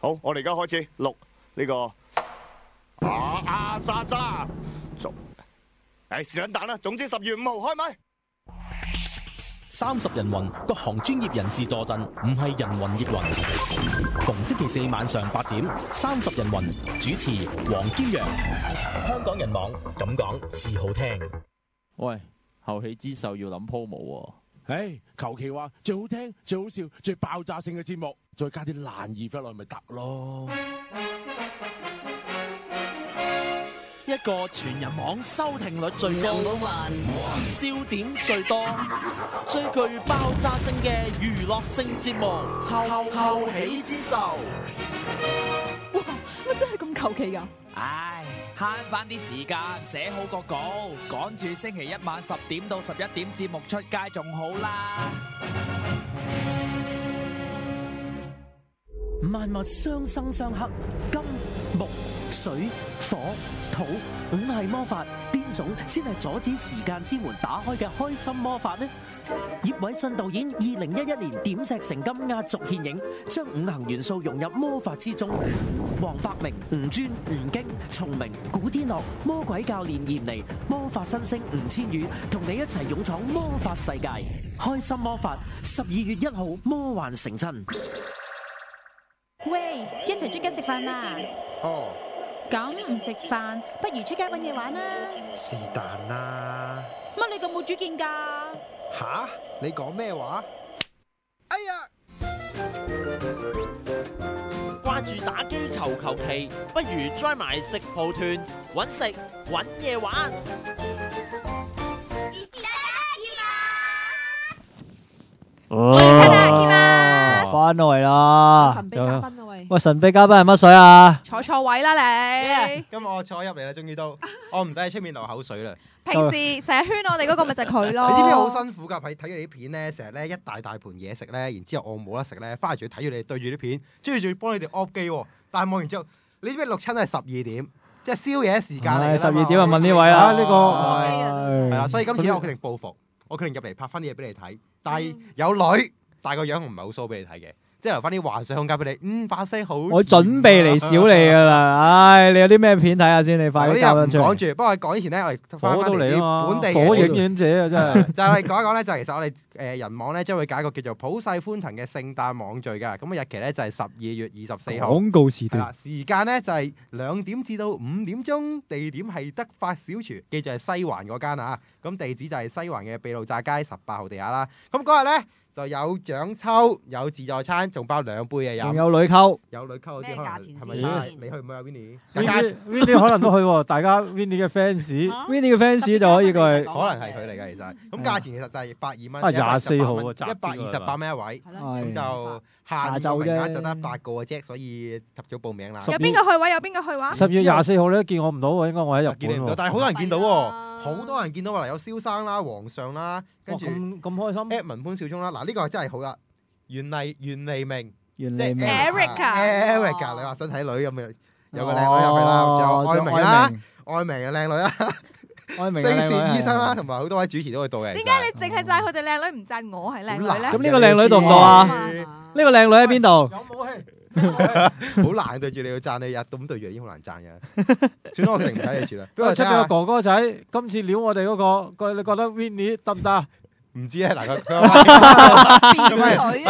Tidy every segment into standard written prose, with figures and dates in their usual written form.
好，我哋而家開始錄呢個渣渣，是但蛋啦。總之10月5號開咪。30人雲，各行專業人士坐鎮，唔係人雲亦雲。逢星期四晚上8點，30人雲主持黃堅陽。香港人網咁講至好聽。喂，後起之秀要諗 promo 喎。唉，求其話最好聽、最好笑、最爆炸性嘅節目，再加啲爛意翻落去咪得咯。一個全人網收聽率最高、笑點最多、最具爆炸性嘅娛樂性節目，後起之秀。哇！乜真係咁求其㗎？唉，慳翻啲時間寫好個稿，趕住星期一晚10點到11點節目出街仲好啦。萬物相生相克，金木水火土五系魔法，邊種先係阻止時間之門打開嘅開心魔法呢？葉偉信導演2011年點石成金壓軸獻影，將五行元素融入魔法之中。黃百鳴、吳尊、吳京、松明、古天樂、魔鬼教練嚴尼、魔法新星吳千語，同你一齊勇闖魔法世界。開心魔法12月1號魔幻成真。喂，一齊出街食飯啦！哦，咁唔食飯，不如出街搵嘢玩啦！是但啦。乜你咁冇主見㗎？吓？你講咩話？哎呀！掛住打機求其，不如 join 埋食蒲團，搵食搵嘢玩。翻嚟啦！神秘嘉賓啊喂！喂，神秘嘉賓係乜水啊？坐錯位啦你！今日我坐入嚟啦，終於都，我唔使喺出面流口水啦。平時成日圈我哋嗰個咪就係佢咯。你知唔知好辛苦㗎？睇住你啲片咧，成日咧一大盤嘢食咧，然之後我冇得食咧，翻嚟仲要睇住你對住啲片，跟住仲要幫你哋 off 機喎。但係望完之後，你知唔知錄親係12點，即係宵夜時間嚟㗎嘛。12點啊，問呢位啦，呢個係啦，所以今次咧我決定報復，我決定入嚟拍翻啲嘢俾你睇，但係有女，但係個樣唔係好 show 俾你睇嘅。即係留翻啲幻想空間俾你，把聲好。我準備嚟少你噶啦，唉，你有啲咩片睇下先？你快啲交出嚟。講住，不過講以前咧，我哋翻翻嚟啲本地火影忍者啊，真係。就係我哋講一講咧，就係其實我哋人網咧將會搞一個叫做普世歡騰嘅聖誕網聚㗎。咁啊日期咧就係12月24號。廣告時段。時間咧就係2點至到5點鐘，地點係德發小廚，記住係西環嗰間啊。咁地址就係西環嘅秘魯乍街18號地下啦。咁嗰日咧。就有獎抽，有自助餐，仲包2杯嘅飲。仲有女溝，有女溝嗰啲可能係咪？你去唔去啊 Winnie？Winnie 可能都去喎。大家 Winnie 嘅 fans，Winnie 嘅 fans 就可以過去。可能係佢嚟㗎，其實。咁價錢其實就係120蚊。24號啊，128蚊一位。咁就下晝名額就得8個嘅啫，所以及早報名啦。有邊個去位？有邊個去話？10月24號你都見我唔到喎，應該我喺日本。見你唔到，但係好多人見到喎。好多人見到話有蕭生啦、皇上啦，跟住咁開心。Edmond 潘少忠啦，嗱呢個真係好啦，袁黎明，即係 Erica，你話想睇女咁嘅，有個靚女入去啦，仲有愛明啦，愛明嘅靚女啦，聖善醫生啦，同埋好多位主持都會到嘅。點解你淨係讚佢哋靚女，唔讚我係靚女咧？咁呢個靚女到唔到啊？呢個靚女喺邊度？有武器。好難對住你要讚你日咁對住已經好難讚嘅，算啦我決定唔睇你住啦。不過出咗個哥哥仔，今次撩我哋嗰個，你覺得 Winnie 得唔得？唔知啊，嗱佢其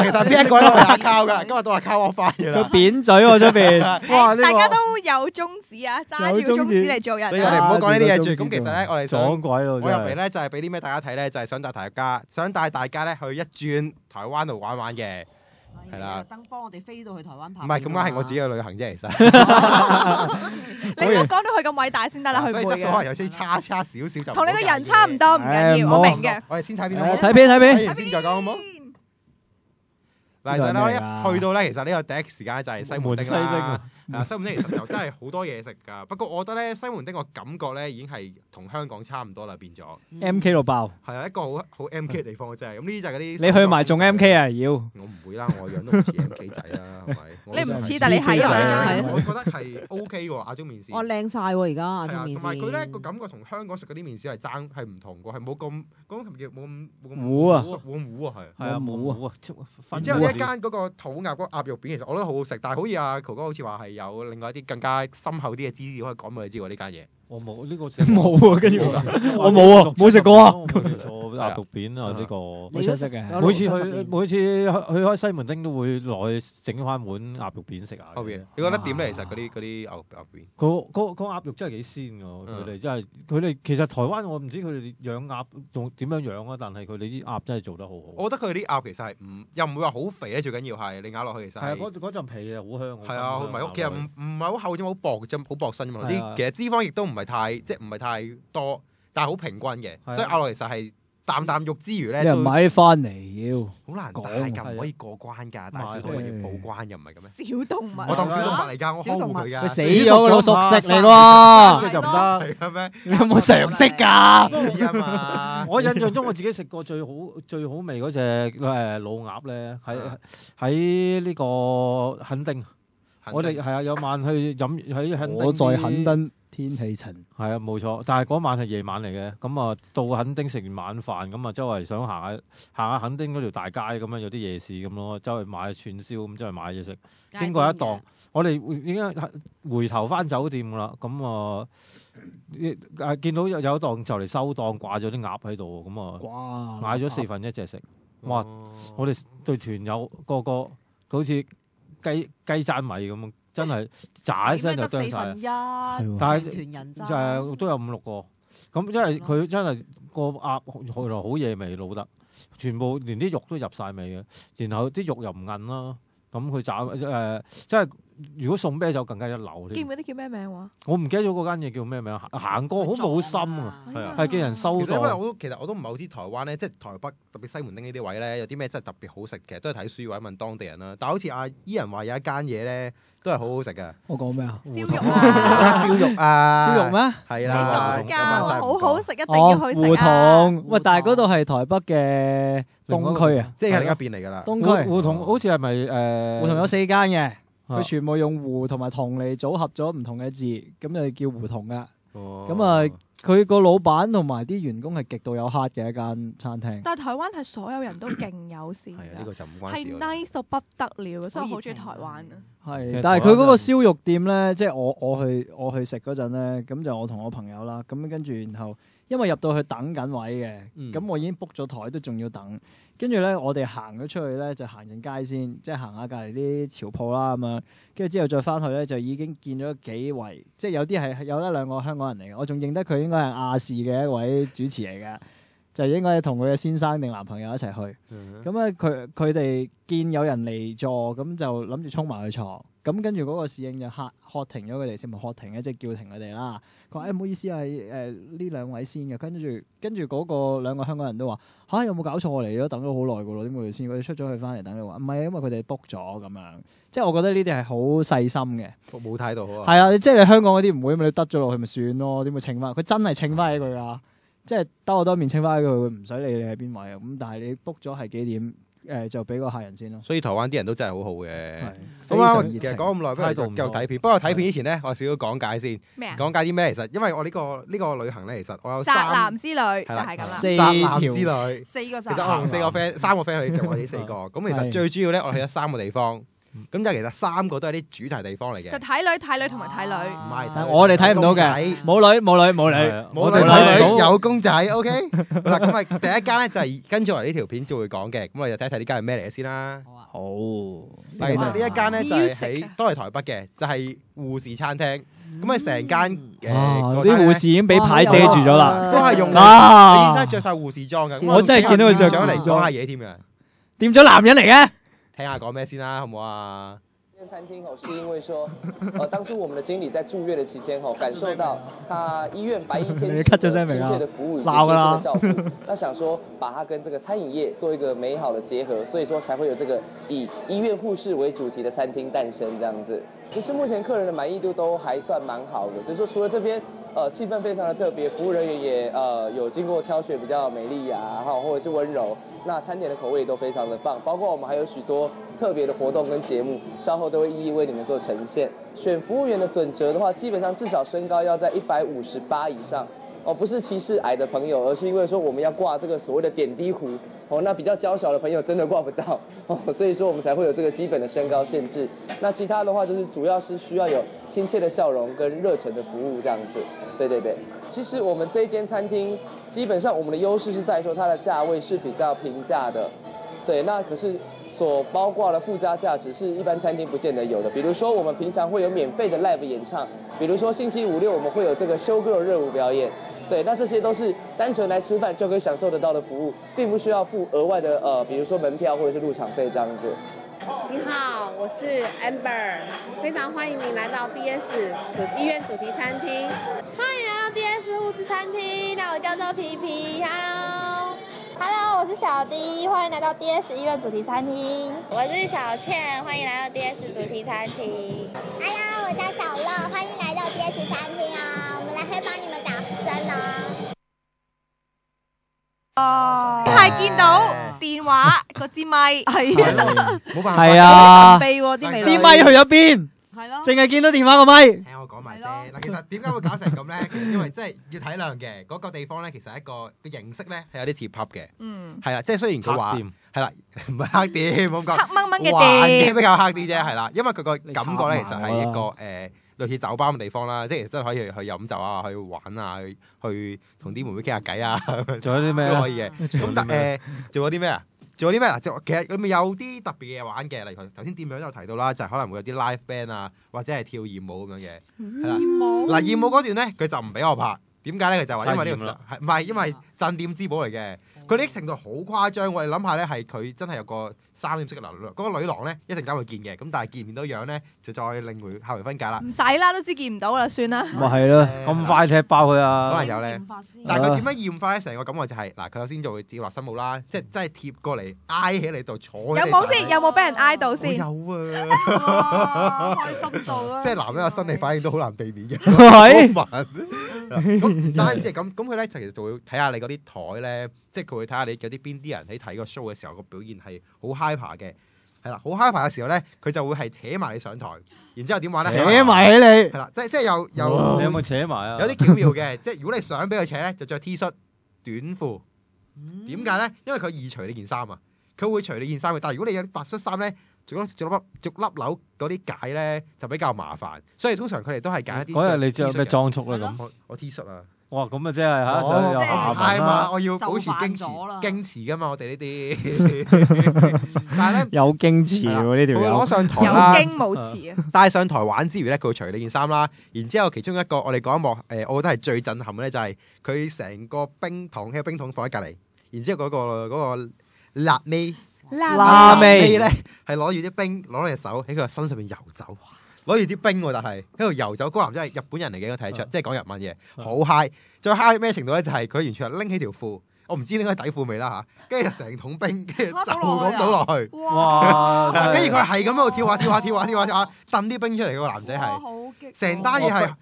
實邊一個都係阿靠㗎，今日都係靠我翻嘅啦。佢扁嘴喎出邊，哇！大家都有宗旨啊，揸住宗旨嚟做人。所以我哋唔好講呢啲嘢住。咁其實咧，我哋撞鬼咯，我入嚟咧就係俾啲咩大家睇咧，就係想帶大家咧去一轉台灣度玩玩嘅。係啦，特登幫我哋飛到去台灣拍。唔係，咁啱係我自己嘅旅行啫，其實。你唔好講到佢咁偉大先得啦，佢唔會嘅。所以質素可能有啲差少少就。同你個人差唔多，唔緊要，我明嘅。我哋先睇片好冇？睇片。睇完先再講好冇？嗱，其實咧，我一去到咧，其實呢個第一時間咧就係西門町啦。西門町其實又真係好多嘢食㗎。不過我覺得咧，西門町個感覺咧已經係同香港差唔多啦，變咗。MK 到爆。係啊，一個好 MK 嘅地方真係。咁呢啲就係嗰啲。你去埋仲 MK 啊？要。我唔會啦，我樣都唔似 MK 仔啦，係咪？你唔似，但你係啊！我覺得係 OK 喎，亞洲麵線。哇，靚晒喎！而家亞洲麵線。同埋佢咧個感覺同香港食嗰啲麵線係唔同㗎，係冇咁嗰種叫冇咁糊啊，冇咁糊啊，係。係啊，冇啊。然之後呢一間嗰個土鴨嗰個鴨肉片，其實我覺得好好食，但係好似阿球哥好似話係有另外一啲更加深厚啲嘅資料可以講俾你知喎呢間嘢。我冇呢個冇啊，跟住我冇啊，冇食過啊。錯鴨肉片啊呢個，你都食嘅。每次去開西門町都會落去整翻碗鴨肉片食下。後邊你覺得點咧？其實嗰啲牛片，嗰鴨肉真係幾鮮㗎，佢哋真係佢哋其實台灣我唔知佢哋養鴨仲點樣養啊，但係佢哋啲鴨真係做得好好。我覺得佢啲鴨其實係又唔會話好肥咧，最緊要係你咬落去其實係嗰陣皮啊好香。係啊，唔係其實唔係好厚啫，好薄啫，好薄身啫嘛。啲其實脂肪亦都唔係太多，但係好平均嘅，所以咬落其實係啖啖肉之餘咧，你買翻嚟要好難帶㗎，唔可以過關㗎，但係小動物要報關又唔係咁咩？小動物，我當小動物嚟㗎，我呵護佢㗎。佢死咗嗰種熟食嚟喎，佢就唔得，係嘅咩？你有冇常識㗎？知啊嘛！我印象中我自己食過最好味嗰隻老鴨咧，喺呢個墾丁。我哋係啊，有晚去飲喺墾丁。我在墾丁天氣晴。係啊，冇錯。但係嗰晚係夜晚嚟嘅，咁啊到墾丁食完晚飯，咁啊周圍想行下墾丁嗰條大街咁樣，有啲夜市咁咯，周圍買串燒咁，周圍買嘢食。經過一檔，我哋已經回頭翻酒店㗎啦。咁啊見到有一檔就嚟收檔，掛咗啲鴨喺度，咁啊買咗4份1隻食。哇！我哋對團友個好似雞爭米咁，真係炸一聲就啄晒。但係都有5-6個，咁因為佢真係個鴨原來好野味老得，全部連啲肉都入晒味嘅，然後啲肉又唔韌啦，咁佢炸即係如果送啤酒更加一流。記唔記得叫咩名話？我唔記得咗嗰間嘢叫咩名，行過好冇心啊，係見人收檔。因為其實我都唔係好知台灣咧，即係台北特別西門町呢啲位咧，有啲咩真係特別好食嘅，都係睇書或者問當地人啦。但係好似阿伊人話有一間嘢咧，都係好好食嘅。我講咩啊？燒肉啊！燒肉啊！燒肉咩？係啦，好好食，一定要去食啊！胡同，喂，但係嗰度係台北嘅東區啊，即係另一邊嚟㗎啦。東區胡同好似係咪誒？胡同有4間嘅。佢全部用胡同埋同嚟組合咗唔同嘅字，咁就叫胡同噶。咁啊，佢個老闆同埋啲員工係極度有 heart 嘅一間餐廳。但係台灣係所有人都勁友善㗎，呢個就唔關事。係 nice 到不得了，所以我好中意台灣啊。係，但係佢嗰個燒肉店咧，即係我去食嗰陣咧，咁就我同我朋友啦，咁跟住然後因為入到去等緊位嘅，咁我已經 book 咗台，都仲要等。跟住咧，我哋行咗出去咧，就行陣街先，即係行下隔離啲潮鋪啦咁樣。跟住之後再翻去咧，就已經見咗幾位，即係有啲係有1-2個香港人嚟嘅。我仲認得佢應該係亞視嘅一位主持嚟嘅，就應該係同佢嘅先生定男朋友一齊去。咁咧佢哋見有人嚟坐，咁就諗住衝埋去坐。咁跟住嗰個侍應就喝停咗佢哋先，咪喝停嘅，即係叫停佢哋啦。佢話唔好意思係呢兩位先嘅。跟住嗰個2個香港人都話嚇有冇搞錯，我嚟咗等咗好耐㗎咯，點會先？佢哋出咗去翻嚟等你話唔係，因為佢哋 book 咗咁樣。即係我覺得呢啲係好細心嘅服務態度好啊。係啊，即係你香港嗰啲唔會，你得咗落去咪算咯，點會稱翻？佢真係稱翻起佢㗎，即係兜我多面稱翻起佢，唔使理你喺邊位啊。咁但係你 book 咗係幾點？就俾個客人先咯。所以台灣啲人都真係好好嘅。咁啊，其實講咁耐，不如繼續睇片。不過睇片之前咧，我少少講解先。咩啊？講解啲咩？其實因為我呢個旅行咧，其實我有宅男之旅就係咁啦。宅男之旅4個宅。其實我同3個 friend 去，就我哋4個。咁其實最主要咧，我哋去咗3個地方。咁就其實3個都係啲主題地方嚟嘅。就睇女同埋睇女。唔係，我哋睇唔到嘅。冇女。我哋睇女有公仔。OK。嗱，咁啊，第一間咧就係跟住嚟呢條片就會講嘅。咁我哋就睇一睇呢間係咩嚟嘅先啦。好。嗱，其實呢一間咧就係都係台北嘅，就係護士餐廳。咁啊，成間啲護士已經俾牌遮住咗啦，都係用啊，而家着晒護士裝嘅。我真係見到佢着咗嚟講下嘢添嘅。掂咗男人嚟嘅。聽下講咩先啦，好唔好啊？這間餐廳是因為說，當初我們的經理在住院的期間感受到他醫院白衣天使的親切的服務以及貼心的照顧，那想說把它跟這個餐飲業做一個美好的結合，所以說才會有這個以醫院護士為主題的餐廳誕生，這樣子。其實目前客人的滿意度都還算蠻好的，就是說除了這邊氣氛非常的特別，服務人員也有經過挑選比較美麗啊，或者是溫柔。那餐點的口味都非常的棒，包括我們還有許多特別的活動跟節目，稍後都會一一為你們做呈現。選服務員的準則的話，基本上至少身高要在158以上，不是歧视矮的朋友，而是因为说我们要挂这个所谓的点滴壶那比较娇小的朋友真的挂不到所以说我们才会有这个基本的身高限制。那其他的话就是主要是需要有亲切的笑容跟热忱的服务这样子。对对对，其实我们这一间餐厅基本上我们的优势是在说它的价位是比较平价的，对，那可是所包括的附加价值是一般餐厅不见得有的，比如说我们平常会有免费的 live 演唱，比如说星期五六我们会有这个show girl 热舞表演，对，那这些都是单纯来吃饭就可以享受得到的服务，并不需要付额外的比如说门票或者是入场费这样子。你好，我是 Amber， 非常欢迎你来到 DS 医院主题餐厅。欢迎来到 DS 护士餐厅，那我叫做皮皮 ，Hello， 我是小 D， 欢迎来到 DS 医院主题餐厅。我是小倩，欢迎来到 DS 主题餐厅。Hello， 我叫小乐，欢迎来到 DS 餐廳啊！我們嚟可以幫你們打針啊！係見到電話嗰支咪，係冇辦法，係啊，神秘喎啲味啲咪去咗邊？係咯，淨係見到電話個咪。聽我講埋先。嗱，其實點解會搞成咁咧？其實因為真係要體諒嘅嗰個地方咧，其實一個形式咧係有啲似 pub 嘅。係啦，即係雖然佢話係啦，唔係黑店，冇咁講，黑掹掹嘅環店境比較黑啲啫，係啦，因為佢個感覺咧其實係一個類似酒吧嘅地方啦，即係其實真係可以去飲酒啊，去玩啊，去同啲妹妹傾下偈啊，仲有啲咩都可以嘅。咁但仲有啲咩啊？仲有啲咩啊？其實裏面有啲特別嘅嘢玩嘅，例如頭先店長有提到啦，就係可能會有啲 live band 啊，或者係跳豔舞咁樣嘅。係啦，嗱豔舞嗰段咧，佢就唔俾我拍。點解咧？佢就話因為呢個係唔係因為鎮店之寶嚟嘅？佢呢程度好誇張，我哋諗下咧係佢真係有個3點式嘅嗰個女郎咧，一陣間會見嘅，咁但係見唔見到樣咧，就再另回下回分解啦。唔使啦，都知見唔到啦，算啦。咪係咯，咁快踢爆佢啊！可能有咧，但係佢點樣驗法咧？成個感覺就係嗱，佢首先就會跳落身舞啦，即係真係貼過嚟挨起你度坐。有冇先？有冇俾人挨到先？有啊，開心到啦！即係男人嘅生理反應都好難避免嘅。係。咁唔單止係咁佢咧其實就會睇下你嗰啲台咧，即係佢會睇下你有啲邊啲人喺睇個 show 嘅時候個表現係好 hyper 嘅，係啦，好 hyper 嘅時候咧，佢就會係扯埋你上台，然之後點玩咧？扯埋起你，係啦，即係又你有冇扯埋啊？有啲巧妙嘅，即係如果你想俾佢扯咧，就着 T 恤短褲。點解咧？因為佢易除你件衫啊，佢會除你件衫嘅。但係如果你有啲白恤衫咧，逐粒紐嗰啲解咧就比較麻煩，所以通常佢哋都係揀一啲。嗰日你着咩裝束咧咁？我 T 恤啊。哇，咁啊，即係嚇，有下係嘛？我要保持矜持噶嘛，我哋呢啲。但係咧有矜持喎呢條友。攞上台啦，有矜冇持啊！帶上台玩之餘咧，佢會除你件衫啦。然之後其中一個我哋講一幕我覺得係最震撼嘅咧，就係佢成個冰糖喺個冰桶放喺隔離，然之後嗰個辣味咧係攞住啲冰攞隻手喺佢個身上面遊走。攞住啲冰喎，但係喺度遊走。嗰個男仔係日本人嚟嘅，應該睇得出，即係講日文嘢，好 high。再 high 咩程度咧？就係佢完全係拎起條褲，我唔知拎起底褲未啦嚇，跟住就成桶冰，跟住就咁倒落去。哇！跟住佢係咁喺度跳下，掟啲冰出嚟。嗰個男仔係成單嘢係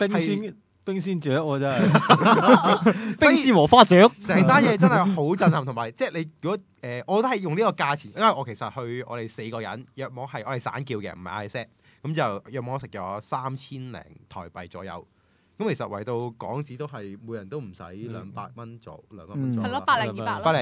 冰鮮雀喎，真係冰鮮禾花雀。成單嘢真係好震撼，同埋即係你如果我都係用呢個價錢，因為我其實去我哋4個人，約莫係我哋散叫嘅，唔係嗌 set。咁就約莫食咗3000零台幣左右，咁其實為到港紙都係每人都唔使200蚊左右，係咯，100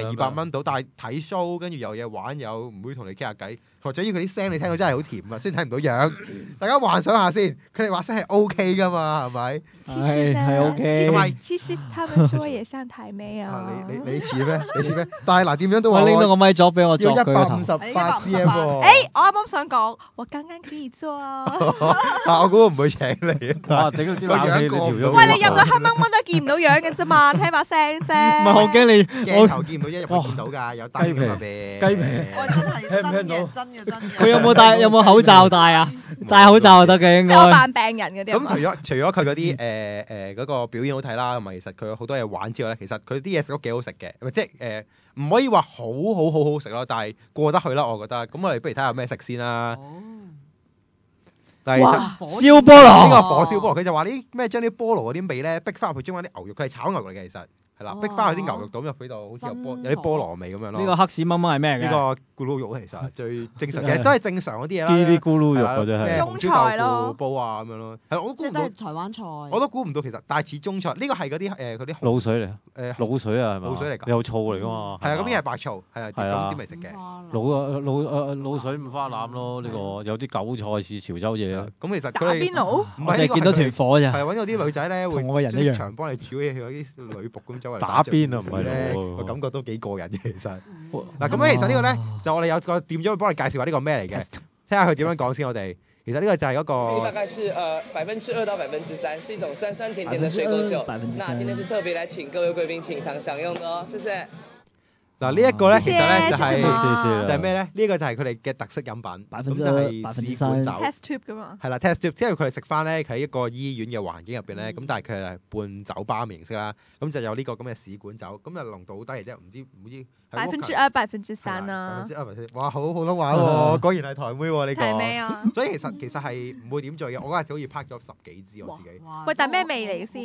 零200蚊到，但係睇 show 跟住有嘢玩，有唔會同你傾下偈，或者要佢啲聲你聽到真係好甜啊，雖然睇唔到樣，大家幻想下先，佢哋話聲係 OK 噶嘛，係咪？係 OK。同埋其實他們說也像台妹啊。你似咩？但係嗱點樣都話拎到個咪左俾我作佢個頭。158 cm 喎。我啱啱想講，我剛剛可以做啊。我估唔會請你啊！個樣過唔到。喂，你入到黑掹掹都見唔到樣嘅啫嘛，聽把聲啫。唔係我驚你鏡頭見唔到，一入去見到㗎，有雞皮。我真係真嘅。佢有冇口罩戴啊？戴口罩就得嘅應該。即係我扮病人嗰啲。咁除咗佢嗰啲嗰個表演好睇啦，同埋其實佢有好多嘢玩之外咧，其實佢啲嘢食都幾好食嘅，即係唔可以話好食咯，但係過得去啦，我覺得。咁我哋不如睇下咩食先啦。哇！燒菠蘿呢個火燒菠蘿，佢就話啲咩將啲菠蘿嗰啲味咧逼翻入去中間啲牛肉，佢係炒牛嚟嘅其實。係啦，逼翻佢啲牛肉倒入俾度，好似有啲菠蘿味咁樣咯。呢個黑屎蚊蚊係咩嘅？呢個咕嚕肉其實最正常嘅，都係正常嗰啲嘢啦。啲咕嚕肉嗰隻係紅燒豆腐煲啊咁樣咯。係我都估唔到台灣菜，我都估唔到其實，但係似中菜。呢個係嗰啲啲滷水嚟，滷水啊係咪？滷水嚟㗎，有醋嚟㗎嘛？係啊，嗰邊係白醋，係啊，咁啲未食嘅。滷水五花腩咯，呢個有啲韭菜似潮州嘢啊。咁其實打邊爐，唔係淨係見到團火咋。係揾到啲女仔咧會同我個人一樣，場幫你煮嘢，有啲女僕咁走嚟打邊啊，唔係咧，我感覺都幾過癮嘅其實。嗱咁咧，其實呢個咧就我哋有個店長會幫你介紹下呢個咩嚟嘅，聽下佢點樣講先。我哋其實呢個就係嗰個大概是2%到3%，是一種酸酸甜甜的水果酒。那今天是特別來請各位貴賓請嘗享用的哦，謝謝。嗱呢一個咧，其實咧就係咩咧？呢個就係佢哋嘅特色飲品，咁就係試管酒 test tube 噶嘛。係啦 test tube，因為佢哋食翻咧喺一個醫院嘅環境入邊咧，咁但係佢係半酒吧形式啦，咁就有呢個咁嘅試管酒，咁就濃度好低嘅啫，唔知。2%啊！哇，好普通話喎，果然係台妹喎呢個。係咩啊？所以其實係唔會點做嘅，我嗰陣時好似拍咗10幾支我自己。喂，但係咩味嚟先？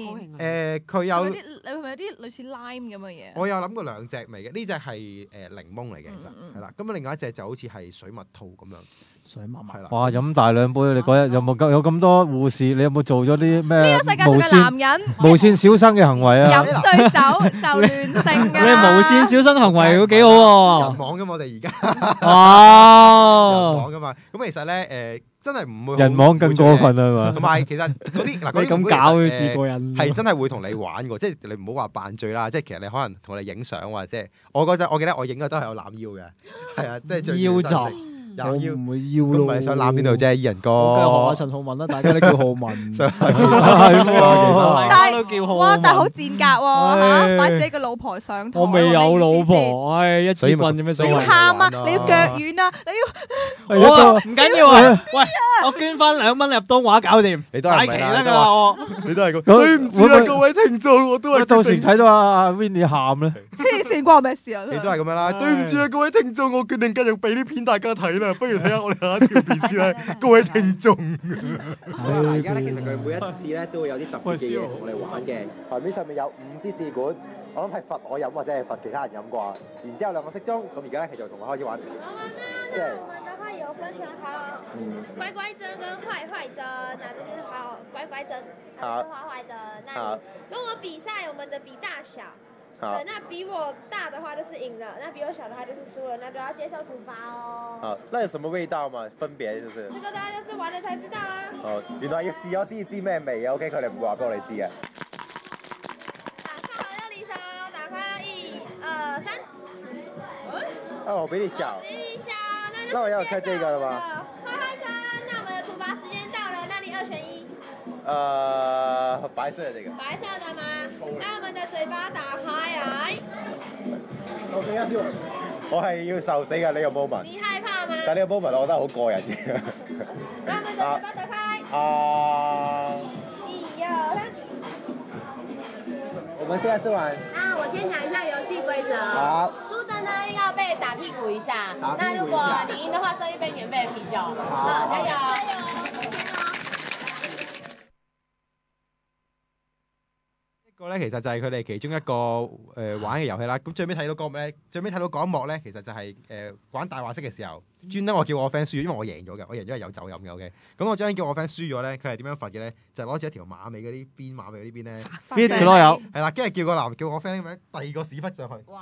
佢有你係咪有啲類似 lime 咁嘅嘢？我有諗過2隻味嘅，呢隻係檸檬嚟嘅，其實係啦。咁另外一隻就好似係水蜜桃咁樣。水蜜蜜係啦。哇！飲大兩杯，你嗰日有咁多護士？你有冇做咗啲咩呢個世界上嘅男人無線小生嘅行為啊？飲醉酒就亂性㗎。你無線小生行為都幾好喎。人網㗎嘛，我哋而家。哦。人網㗎嘛，咁其實咧真係唔會人網更過分啊嘛。同埋其實嗰啲嗱，嗰啲咁搞佢自個人係真係會同你玩㗎，即係你唔好話扮醉啦，即係其實你可能同你影相或者我嗰陣，我記得我影嘅都係有攬腰嘅，係啊，即係最腰狀。我唔會腰咯，唔係想攬邊度啫，伊人哥。我梗係學下陳浩文啦，大家都叫浩文。係喎，大家都叫浩文。哇！但係好賤格喎嚇，擺自己個老婆上台。我未有老婆，唉，一支棍有咩所謂？你要喊啊！你要腳軟啊！你要唔緊要啊！喂，我捐翻2蚊入東華搞掂，你都係期得㗎啦我。你都係個。對唔住啊，各位聽眾，我都係。到時睇到阿 Winnie 喊咧。黐線關我咩事啊？你都係咁樣啦。對唔住啊，各位聽眾，我決定繼續俾啲片大家睇啦。不如睇下我哋下一條片先啦，各位聽眾。而家咧，其實佢每一次咧都會有啲特別嘅嘢同我哋玩嘅。台面上面有5支試管，我諗係罰我飲或者係罰其他人飲啩。然之後2個骰盅，咁而家咧佢就同我開始玩。即係。我們的話有分成好乖乖針跟壞壞針，那就是好乖乖針，那就是壞壞針。那跟我比賽，我們的比大小。那比我大的話就是贏了，那比我小的話就是輸了，那就要接受處罰哦。好，那有什麼味道嘛？分別就是？這個大家就是玩了才知道啊。哦，原來要試咗先知咩味啊 ？OK，佢哋唔會話俾我哋知嘅。打開好了離手，打開了1、2、3。哦，我比你小。比你小，那我要開這個了嗎？壞壞針，那我們的處罰時間到了，那你2選1。白色的這個。白色的嗎？那我們的嘴巴打開來。我係要受死㗎呢個 moment。你害怕嗎？但呢個 moment 我覺得好過癮嘅。那我們的嘴巴打開來。1、2、3。我們現在吃完。那我先講一下遊戲規則。好。輸的呢要被打屁股一下。那如果你贏的話，送一杯免費的啤酒。好，加油！加油！個咧其實就係佢哋其中一個玩嘅遊戲啦。咁最尾睇到嗰咩？最尾睇到嗰一幕咧，其實就係玩大話骰嘅時候，專登我叫我 friend 輸，因為我贏咗嘅，我贏咗係有酒飲嘅。OK，咁我將叫我 friend 輸咗咧，佢係點樣罰嘅咧？就攞住一條馬尾嗰啲邊馬尾嗰啲邊咧 fit 佢咯有。係啦，跟住叫我 friend 咁樣遞個屎忽上去。哇！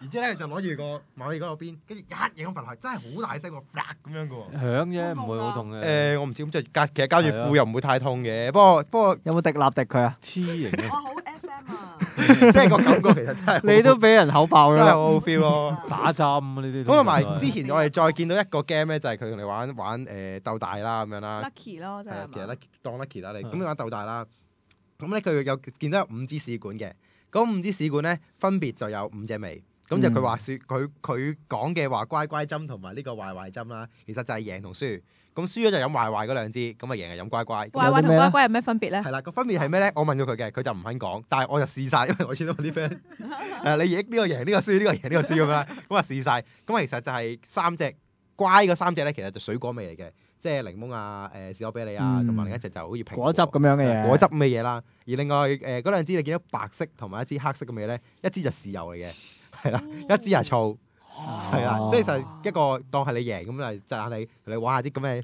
然之後咧就攞住個馬尾嗰個邊，跟住一嘢咁罰落去，真係好大聲喎，咁樣嘅喎。響啫，唔會好痛嘅。我唔知咁即係其實加住褲又唔會太痛嘅。不過有冇滴蠟滴佢啊？黐型嘅。哇，好 SM 啊！即係個感覺其實真係。你都俾人口爆啦。真係好 feel 咯，打針呢啲。咁同埋之前我哋再見到一個 game 咧，就係佢同你玩鬥大啦咁樣啦。Lucky 咯，真係。其實當 Lucky 啦，你咁你玩鬥大啦。咁咧佢有見到有5支試管嘅，嗰5支試管咧分別就有5隻味。咁就佢話説佢講嘅話乖乖針同埋呢個壞壞針啦，其實就係贏同輸。咁輸咗就飲壞壞嗰2支，咁啊贏係飲乖乖。壞壞同乖乖有咩分別咧？係啦，個分別係咩咧？我問咗佢嘅，佢就唔肯講，但係我就試晒，因為我見到我啲 friend 你贏呢個贏呢個輸，呢個贏呢個輸咁樣啦，咁啊試晒。咁其實就係3隻乖嗰3隻咧，其實就水果味嚟嘅，即係檸檬啊、士多啤梨啊，同埋另一隻就好似蘋果汁咁樣嘅嘢，果汁咁嘅嘢啦。而另外嗰兩支你見到白色同埋一支黑色咁嘅嘢咧，一支就豉油嚟嘅，係啦，一支係醋，係啦，即係就一個當係你贏咁嚟讚下你，同你玩下啲咁嘅。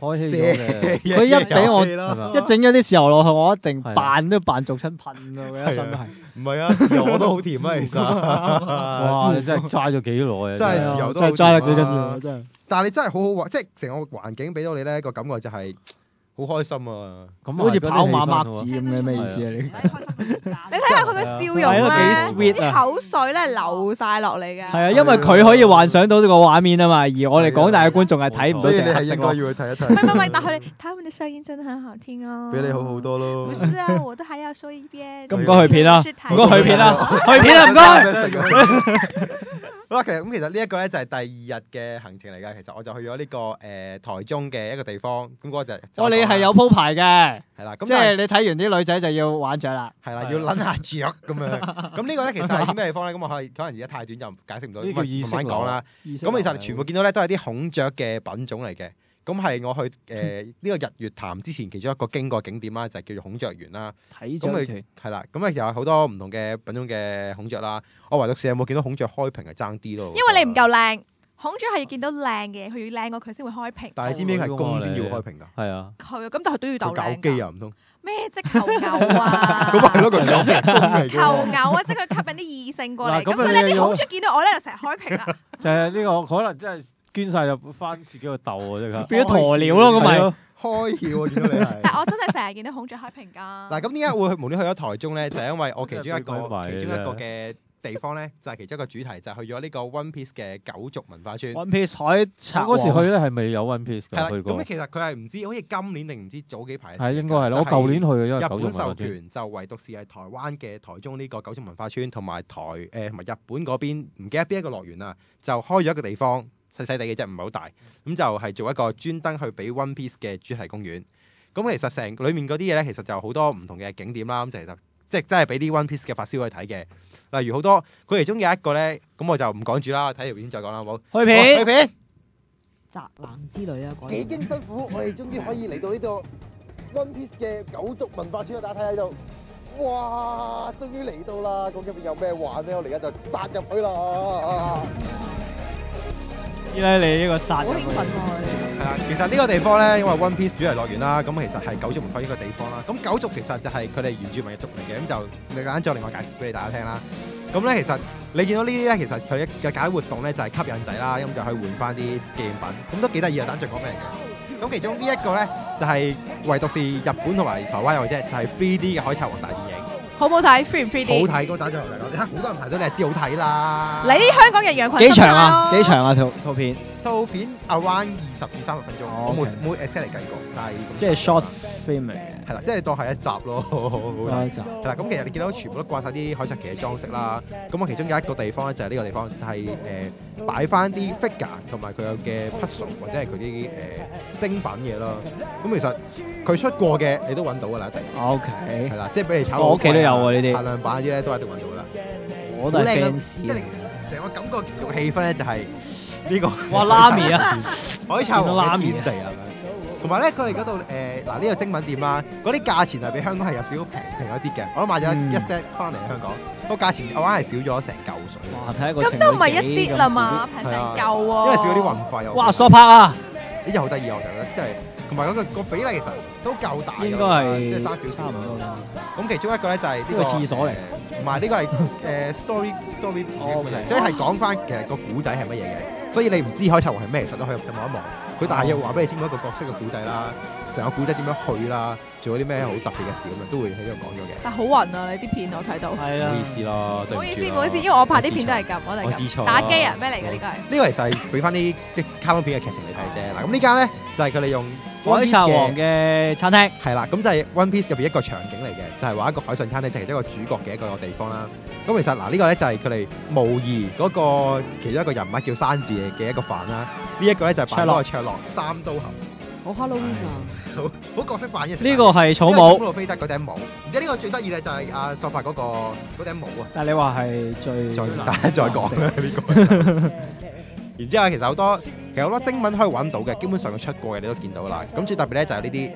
開氣嘅，佢一俾我一整咗啲豉油落去，我一定扮都扮做親噴咯，佢一身都係。唔係啊，豉油我都好甜啊，其實。哇！你真係齋咗幾耐啊！真係豉油都真係齋得幾緊要，真係。但係你真係好好玩，即係成個環境俾到你咧個感覺就係好開心啊！咁好似跑馬麥子咁嘅咩意思啊？你你睇下佢個笑容咧，啲口水咧流晒落嚟嘅。係啊，因為佢可以幻想到呢個畫面啊嘛，而我哋廣大嘅觀眾係睇唔到。所以你係應該要去睇一睇。唔係，但係他們的聲音真的很好聽哦。比你好多咯。不是啊，我都還要說一遍。咁唔該去片啦，唔該去片啦，去片啦，唔該。好啦，其實呢一個咧就係第二日嘅行程嚟㗎。其實我就去咗呢個台中嘅一個地方，咁嗰個就你係有鋪排嘅，係啦，即係你睇完啲女仔就要玩雀啦，係啦，要撚下雀咁樣。咁呢個咧其實係啲咩地方咧？咁我可能而家太短就解釋唔到，慢慢講啦。咁其實全部見到咧都係啲孔雀嘅品種嚟嘅。咁係我去呢個日月潭之前其中一個經過景點啦，就係叫做孔雀園啦。睇雀團係啦，咁又有好多唔同嘅品種嘅孔雀啦。我唯獨是有冇見到孔雀開屏係爭啲咯。因為你唔夠靚，孔雀係要見到靚嘅，佢要靚過佢先會開屏。但係你知唔知係公先要開屏㗎？係啊。係啊，咁但係都要鬥靚。搞基啊唔通？咩即求偶啊？咁係咯，佢搞基公嚟嘅。求偶啊，即係佢吸引啲異性過嚟。咁所以呢啲孔雀見到我咧就成日開屏啦。就係呢個可能真係。捐晒入翻自己個竇啊！即係變咗鴕鳥咯，咁咪開竅啊！見到你係。但我真係成日見到孔雀開屏㗎。嗱，咁點解會無端去咗台中咧？就係因為我其中一個嘅地方咧，就係其中一個主題，就係去咗呢個 One Piece 嘅九族文化村。One Piece 海賊嗰時去咧係未有 One Piece 㗎？去過。咁其實佢係唔知，好似今年定唔知早幾排。係應該係咯，我舊年去嘅，因為九族文化村。日本授權就唯獨是係台灣嘅台中呢個九族文化村，同埋同埋日本嗰邊唔記得邊一個樂園啦，就開咗一個地方。細細地嘅啫，唔係好大，咁就係做一個專登去俾 One Piece 嘅主題公園。咁其實成裡面嗰啲嘢咧，其實就好多唔同嘅景點啦。咁就其實即係真係俾啲 One Piece 嘅發燒去睇嘅。例如好多，佢其中有一個咧，咁我就唔講住啦，睇條片再講啦，好唔好？去片，去片。宅男之旅啊！幾經辛苦，我哋終於可以嚟到呢個 One Piece 嘅九族文化村啦！大家睇喺度，哇！終於嚟到啦！咁入邊有咩玩咧？我哋而家就殺入去啦！依家你呢個殺好興奮喎！係啦，其實呢個地方咧，因為 One Piece 主題樂園啦，咁其實係九族文化呢個地方啦。咁九族其實就係佢哋原住民嘅族嚟嘅，咁就你等陣再另外解釋俾你大家聽啦。咁咧其實你見到呢啲咧，其實佢嘅搞活動咧就係吸引仔啦，咁就去換翻啲紀念品，咁都幾得意啊！等陣再講俾你嘅。咁其中呢一個咧就係唯獨是日本同埋台灣有嘅啫，就係 3D 嘅海賊王大電影。好唔好睇 ？3 唔 3D？ 好睇，嗰打咗嚟講，你睇好多人排到，你係知好睇啦。你啲香港人羊群幾長啊？幾長啊？套片？套片 around 20至30分鐘，我冇 exact 嚟計過，但係即係 short film 嚟嘅。係啦，即係當係一集咯，一集。係啦，咁其實你見到全部都掛晒啲海賊旗嘅裝飾啦。咁我其中有一個地方咧，就係呢個地方，就係擺翻啲 figure 同埋佢有嘅 puzzle 或者係佢啲精品嘢咯。咁其實佢出過嘅你都揾到㗎啦，一定。OK。係啦，即係俾你炒。我屋企都有喎呢啲。限量版嗰啲咧都一定揾到㗎啦。我都係 fans。即係成個感覺嘅氣氛咧，就係。呢個哇拉麵啊，海賊王嘅天地啊，同埋咧佢哋嗰度嗱呢個精品店啦，嗰啲價錢係比香港係有少少平一啲嘅，我都買咗一 set 翻嚟香港，個價錢我啱係少咗成嚿水。哇！睇一個咁都唔係一啲啦嘛，平成嚿喎。因為少咗啲運費。哇！索拍啊！呢隻好得意啊，我覺得，即係同埋嗰個比例其實都夠大。應該係即係生少少。咁其中一個咧就係呢個廁所嚟，唔係呢個係story 即係講翻其實個古仔係乜嘢嘅。所以你唔知海賊王係咩，實都可以入去望一望。佢大約話俾你知每一個角色嘅古仔啦，成個古仔點樣去啦，做咗啲咩好特別嘅事咁樣，都會喺度講咗嘅。但好暈啊！你啲片我睇到。係啊。唔好意思咯，對唔住。唔好意思，唔好意思，因為我拍啲片都係咁，我哋我知錯。打機啊？咩嚟嘅呢個係？呢個其實係俾翻啲即係卡通片嘅劇情你睇啫。嗱，咁呢間咧就係佢哋用海賊王嘅餐廳。係啦，咁就係 One Piece 入邊一個場景嚟嘅，就係話一個海上餐廳，就係一個主角嘅一個地方啦。咁其實嗱呢個咧就係佢哋模擬嗰個其中一個人物叫山治嘅一個飯啦。呢一個咧就係扮嗰個卓洛三刀俠。好 Halloween 啊！好角色扮嘅。呢個係草帽。呢個飛得嗰頂帽。而且呢個最得意咧就係阿索法嗰頂帽啊。但係你話係最大家再講啦呢個。而然之後其實好多精品可以揾到嘅，基本上佢出過嘅你都見到啦。咁最特別咧就係呢啲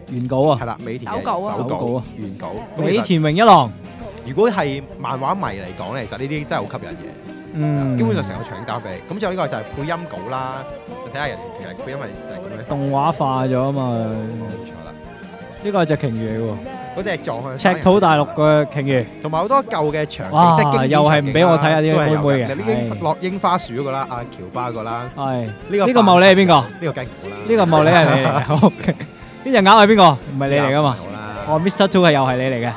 原稿啊，係啦，美田嘅手稿啊，原稿。美田榮一郎。如果係漫畫迷嚟講咧，其實呢啲真係好吸引嘅。基本上成個場景交俾你。咁之後呢個就係配音稿啦，就睇下人其實配音係就係咁樣。動畫化咗啊嘛。冇錯啦。呢個係隻鯨魚嚟喎。嗰隻撞向赤土大陸嘅鯨魚，同埋好多舊嘅場景，哇即係經典又係唔俾我睇下呢個妹妹嘅。呢啲落櫻花樹嗰個啦，阿喬巴嗰個啦。係呢呢個茂利係邊個？呢個梗係我啦。呢個茂利係你嚟嘅。OK。呢隻鴨係邊個？唔係你嚟噶嘛？哦 Mr. Two 係又係你嚟嘅。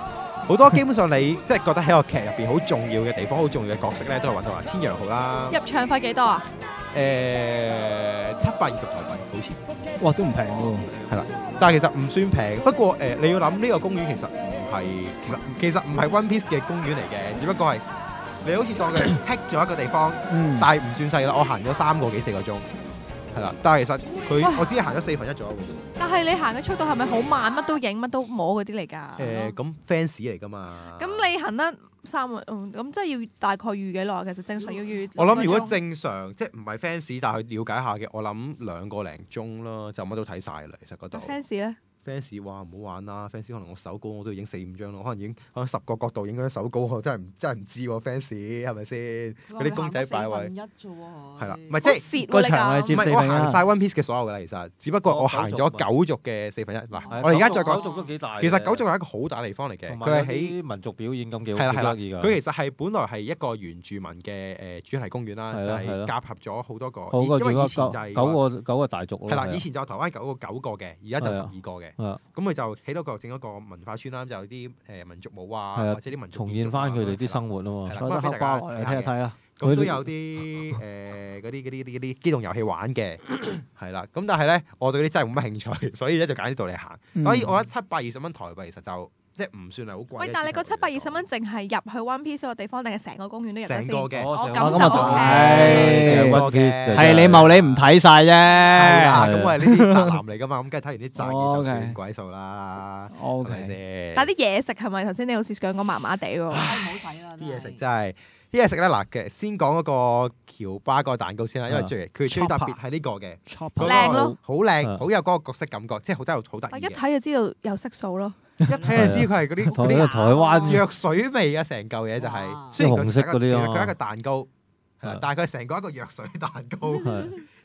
好多基本上你即係覺得喺個劇入邊好重要嘅地方、好重要嘅角色咧，都係揾到啦。千陽號啦。入場費幾多啊？720台幣好似。哇，都唔平喎。係啦，但係其實唔算平。不過你要諗呢個公園其實唔係，其實唔係 One Piece 嘅公園嚟嘅，只不過係你好似當佢剔咗一個地方，但係唔算細啦。我行咗3個幾4個鐘，係啦。但係其實我只係行咗4分1左右嘅啫。但係你行嘅速度係咪好慢？乜都影，乜都摸嗰啲嚟㗎？咁 fans 嚟㗎嘛。咁你行得3個，咁即係要大概預幾耐？其實正常要預。我諗如果正常即係唔係 fans，但係去了解下嘅，我諗2個零鐘咯，就乜都睇晒啦。其實嗰度。fans 咧？ fans 哇唔好玩啦 ！fans 可能我手稿我都要影4-5張咯，可能10個角度影嗰張手稿，我真係唔知喎 fans 係咪先？嗰啲公仔擺位係啦，唔係即係個場係接4分1。我行晒 One Piece 嘅所有㗎啦，其實只不過我行咗9族嘅4分1。嗱，我哋而家再講9族都幾大。其實9族係一個好大地方嚟嘅，佢係喺民族表演咁幾係啦得意㗎。佢其實係本來係一個原住民嘅主題公園啦，就係夾合咗好多個，因為以前就係9個大族係啦，以前就台灣9個嘅，而家就12個嘅，咁佢就起到個整一個文化村啦，就有啲民族舞啊，或者啲民族重現翻佢哋啲生活啊嘛。咁啊俾大家睇下睇下。咁都有啲嗰啲機動遊戲玩嘅，係啦。咁但係咧，我對嗰啲真係冇乜興趣，所以咧就揀呢度嚟行。所以我覺得720蚊台幣其實就即係唔算係好貴。喂，但係你個720蚊淨係入去 One Piece 個地方，定係成個公園都入得先？成個嘅，咁就 OK。係你茂你唔睇晒啫。係啦，咁我係呢啲宅男嚟噶嘛，咁梗係睇完啲宅嘢就算鬼數啦。O K 先。但係啲嘢食係咪頭先你好似講講麻麻地喎？唔好使啦。啲嘢食真係。啲嘢食咧嗱嘅，先講嗰個喬巴個蛋糕先啦，因為佢最特別係呢個嘅，靚咯，好靚，好有嗰個角色感覺，即係好得好得意。一睇就知道有色素咯，一睇就知佢係嗰啲台灣藥水味啊，成嚿嘢就係，雖然紅色嗰啲啊，佢係一個蛋糕，係啦，但係佢成個一個藥水蛋糕。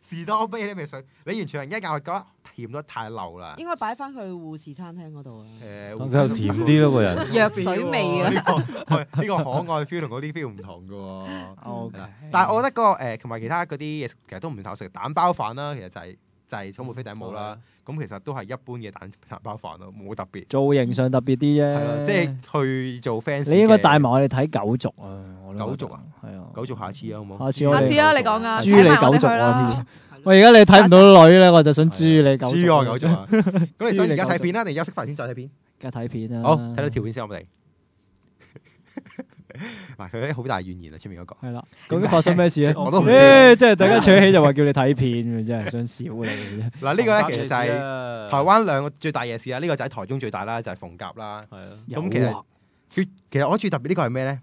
士多啤梨味水，你完全係一咬覺得甜得太流啦。應該擺翻去護士餐廳嗰度啊。比較甜啲咯，個人。藥水味啊！呢個可愛 feel 同嗰啲 feel 唔同嘅喎。OK。但係我覺得嗰個同埋其他嗰啲嘢其實都唔算好食。蛋包飯啦，其實就係草莓飛頂帽啦。咁其實都係一般嘅蛋包飯咯，冇特別。造型上特別啲啫。係咯，即係去做 fans。你應該帶埋我哋睇9族啊！9族啊，係啊，9族下次啊，好冇？下次啊，你講啊，豬你9族啊！我而家你睇唔到女咧，我就想豬你9族。豬我9族啊！咁你想而家睇片啦，定休息翻先再睇片？梗係睇片啦。好，睇到條片先，我哋。嗱，佢啲好大怨言啊，出面嗰個。係啦，究竟發生咩事咧？我都即係大家扯起就話叫你睇片，真係想笑你啫。嗱，呢個咧其實就係台灣2個最大夜市啦。呢個就係台中最大啦，就係逢甲啦。係啊。咁其實我最特別呢個係咩咧？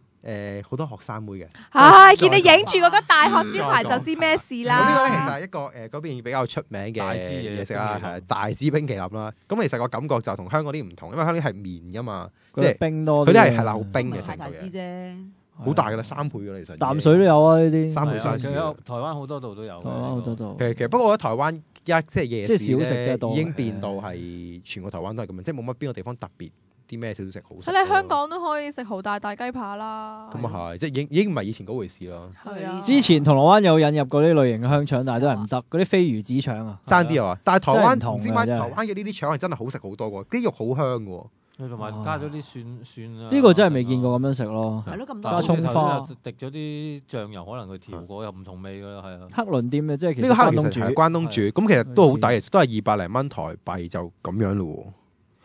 好多學生妹嘅。唉，見你影住嗰個大學招牌就知咩事啦。呢個咧其實係一個嗰邊比較出名嘅嘢食啦，係大支冰淇淋啦。咁其實個感覺就同香港啲唔同，因為香港啲係綿噶嘛，即係冰多。佢啲係啦，好冰嘅成個嘢。啫，好大噶啦，3倍噶啦，其實。淡水都有啊，呢啲。3倍3次。台灣好多度都有。台灣好多度。其實不過我覺得台灣即係夜市小食啫，已經變到係全個台灣都係咁樣，即係冇乜邊個地方特別。啲咩小食好食？喺你香港都可以食豪大雞扒啦。咁啊係，即係已經唔係以前嗰回事咯。係啊。之前銅鑼灣有引入過呢類型嘅香腸，但係都係唔得。嗰啲飛魚子腸啊，爭啲啊！但係台灣唔知點解台灣嘅呢啲腸係真係好食好多喎，啲肉好香喎。同埋加咗啲蒜啊。呢個真係未見過咁樣食咯。係咯，咁多加葱花，滴咗啲醬油，可能佢調過又唔同味㗎啦，係啊。黑輪店嘅即係其實呢個黑輪其實係關東煮，咁其實都好抵，其實都係200零蚊台幣就咁樣咯喎。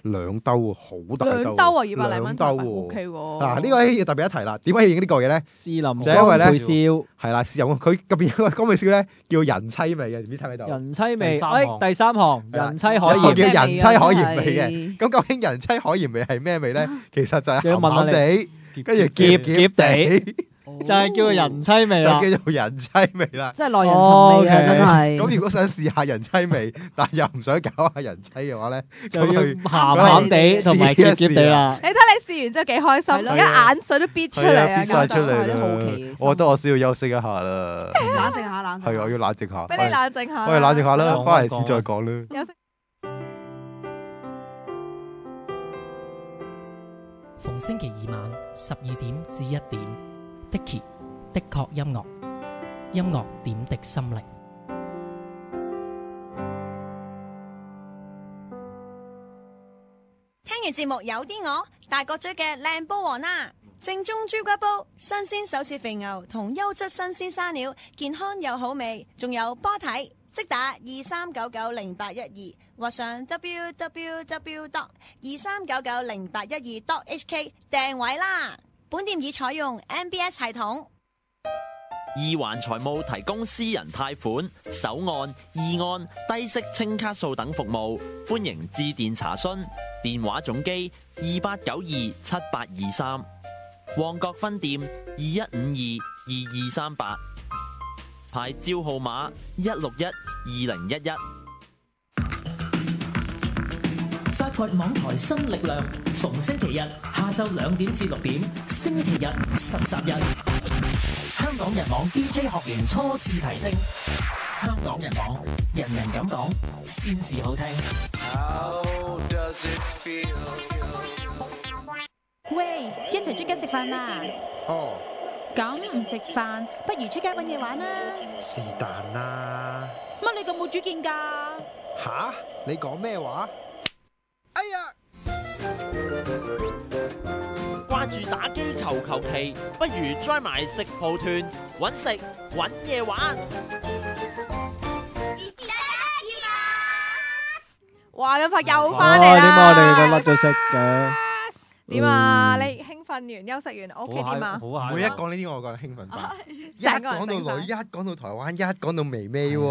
2兜喎，好大兜。2兜啊，200零蚊台幣 OK 喎。嗱，呢個要特別一提啦。點解要影呢個嘢咧？士林江就因為咧燒係啦，士林佢入邊有個江貝燒咧，叫人妻味嘅，唔知睇唔睇到？人妻味，第三行人妻海鹽，叫人妻海鹽味嘅。咁究竟人妻海鹽味係咩味咧？其實就係鹹鹹地，跟住澀澀地。就係叫做人妻味啦，就叫做人妻味啦，真係耐人尋味啊！真係。咁如果想試下人妻味，但又唔想搞下人妻嘅話咧，就要鹹鹹地同埋澀澀地啦。你睇你試完之後幾開心，而家眼水都逼出嚟啊！逼晒出嚟啦！我覺得我需要休息一下啦，冷靜下，冷靜。係我要冷靜下。俾你冷靜下。我哋冷靜下啦，翻嚟先再講啦。休息。逢星期二晚12點至1點，Dicky 的確音樂，音樂點滴心靈。聽完節目有啲餓，大角咀嘅靚煲王啦，正宗豬骨煲，新鮮手切肥牛同優質新鮮沙料，健康又好味，仲有波體。即打23990812或上 www.23990812.hk 訂位啦。本店已採用 MBS 系統。易環財務提供私人貸款、首按、二按、低息清卡數等服務，歡迎致電查詢。電話總機28927823，旺角分店21522238。牌照號碼1612011。發掘網台新力量，逢星期日下晝2點至6點，星期日實習日。香港人網 DJ 學員初試提升，香港人網人人敢講，先至好聽。喂，一齊出街食飯啦！哦。咁唔食飯，不如出街搵嘢玩啦！是但啦。乜你咁冇主見㗎？吓？你講咩話？哎呀！掛住打機求其，不如 join 埋食蒲團，搵食搵嘢玩。哇！咁快又翻嚟啦！點解我哋都甩咗色嘅？點啊？你興奮完休息完 ，OK 點啊？每一講呢啲我覺得興奮翻，一講到女，一講到台灣，一講到微微喎，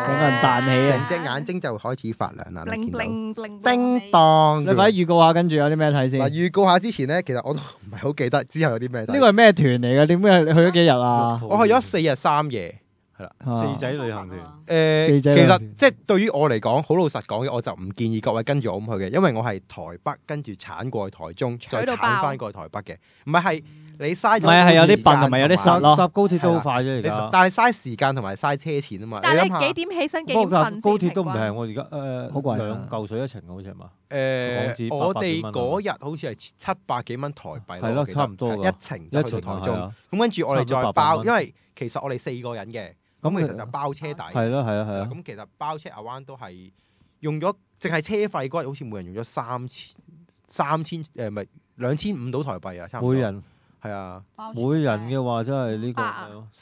成個人彈起啊！成隻眼睛就開始發亮啦！叮叮叮當，你快啲預告下，跟住有啲咩睇先？嗱，預告下之前咧，其實我都唔係好記得之後有啲咩睇。呢個係咩團嚟嘅？點解你去咗幾日啊？我去咗4日3夜。係啦，四仔旅行團。其實即係對於我嚟講，好老實講嘅，我就唔建議各位跟住我咁去嘅，因為我係台北跟住鏟過去台中，再鏟翻過去台北嘅。唔係你嘥咗，唔係係有啲笨同埋有啲實咯。搭高鐵都好快啫，而家。但係嘥時間同埋嘥車錢啊嘛。但係你幾點起身幾點瞓？高鐵都唔平喎，而家好貴2嚿水一程好似係嘛？我哋嗰日好似係700幾蚊台幣咯，係咯，差唔多一程就去到台中。咁跟住我哋再包，因為其實我哋4個人嘅。咁其實就包車底，係咯係啊係啊。咁其實包車亞灣都係用咗，淨係車費嗰日好似每人用咗3000唔係2500到台幣啊，差唔多。每人係啊，每人嘅話真係呢個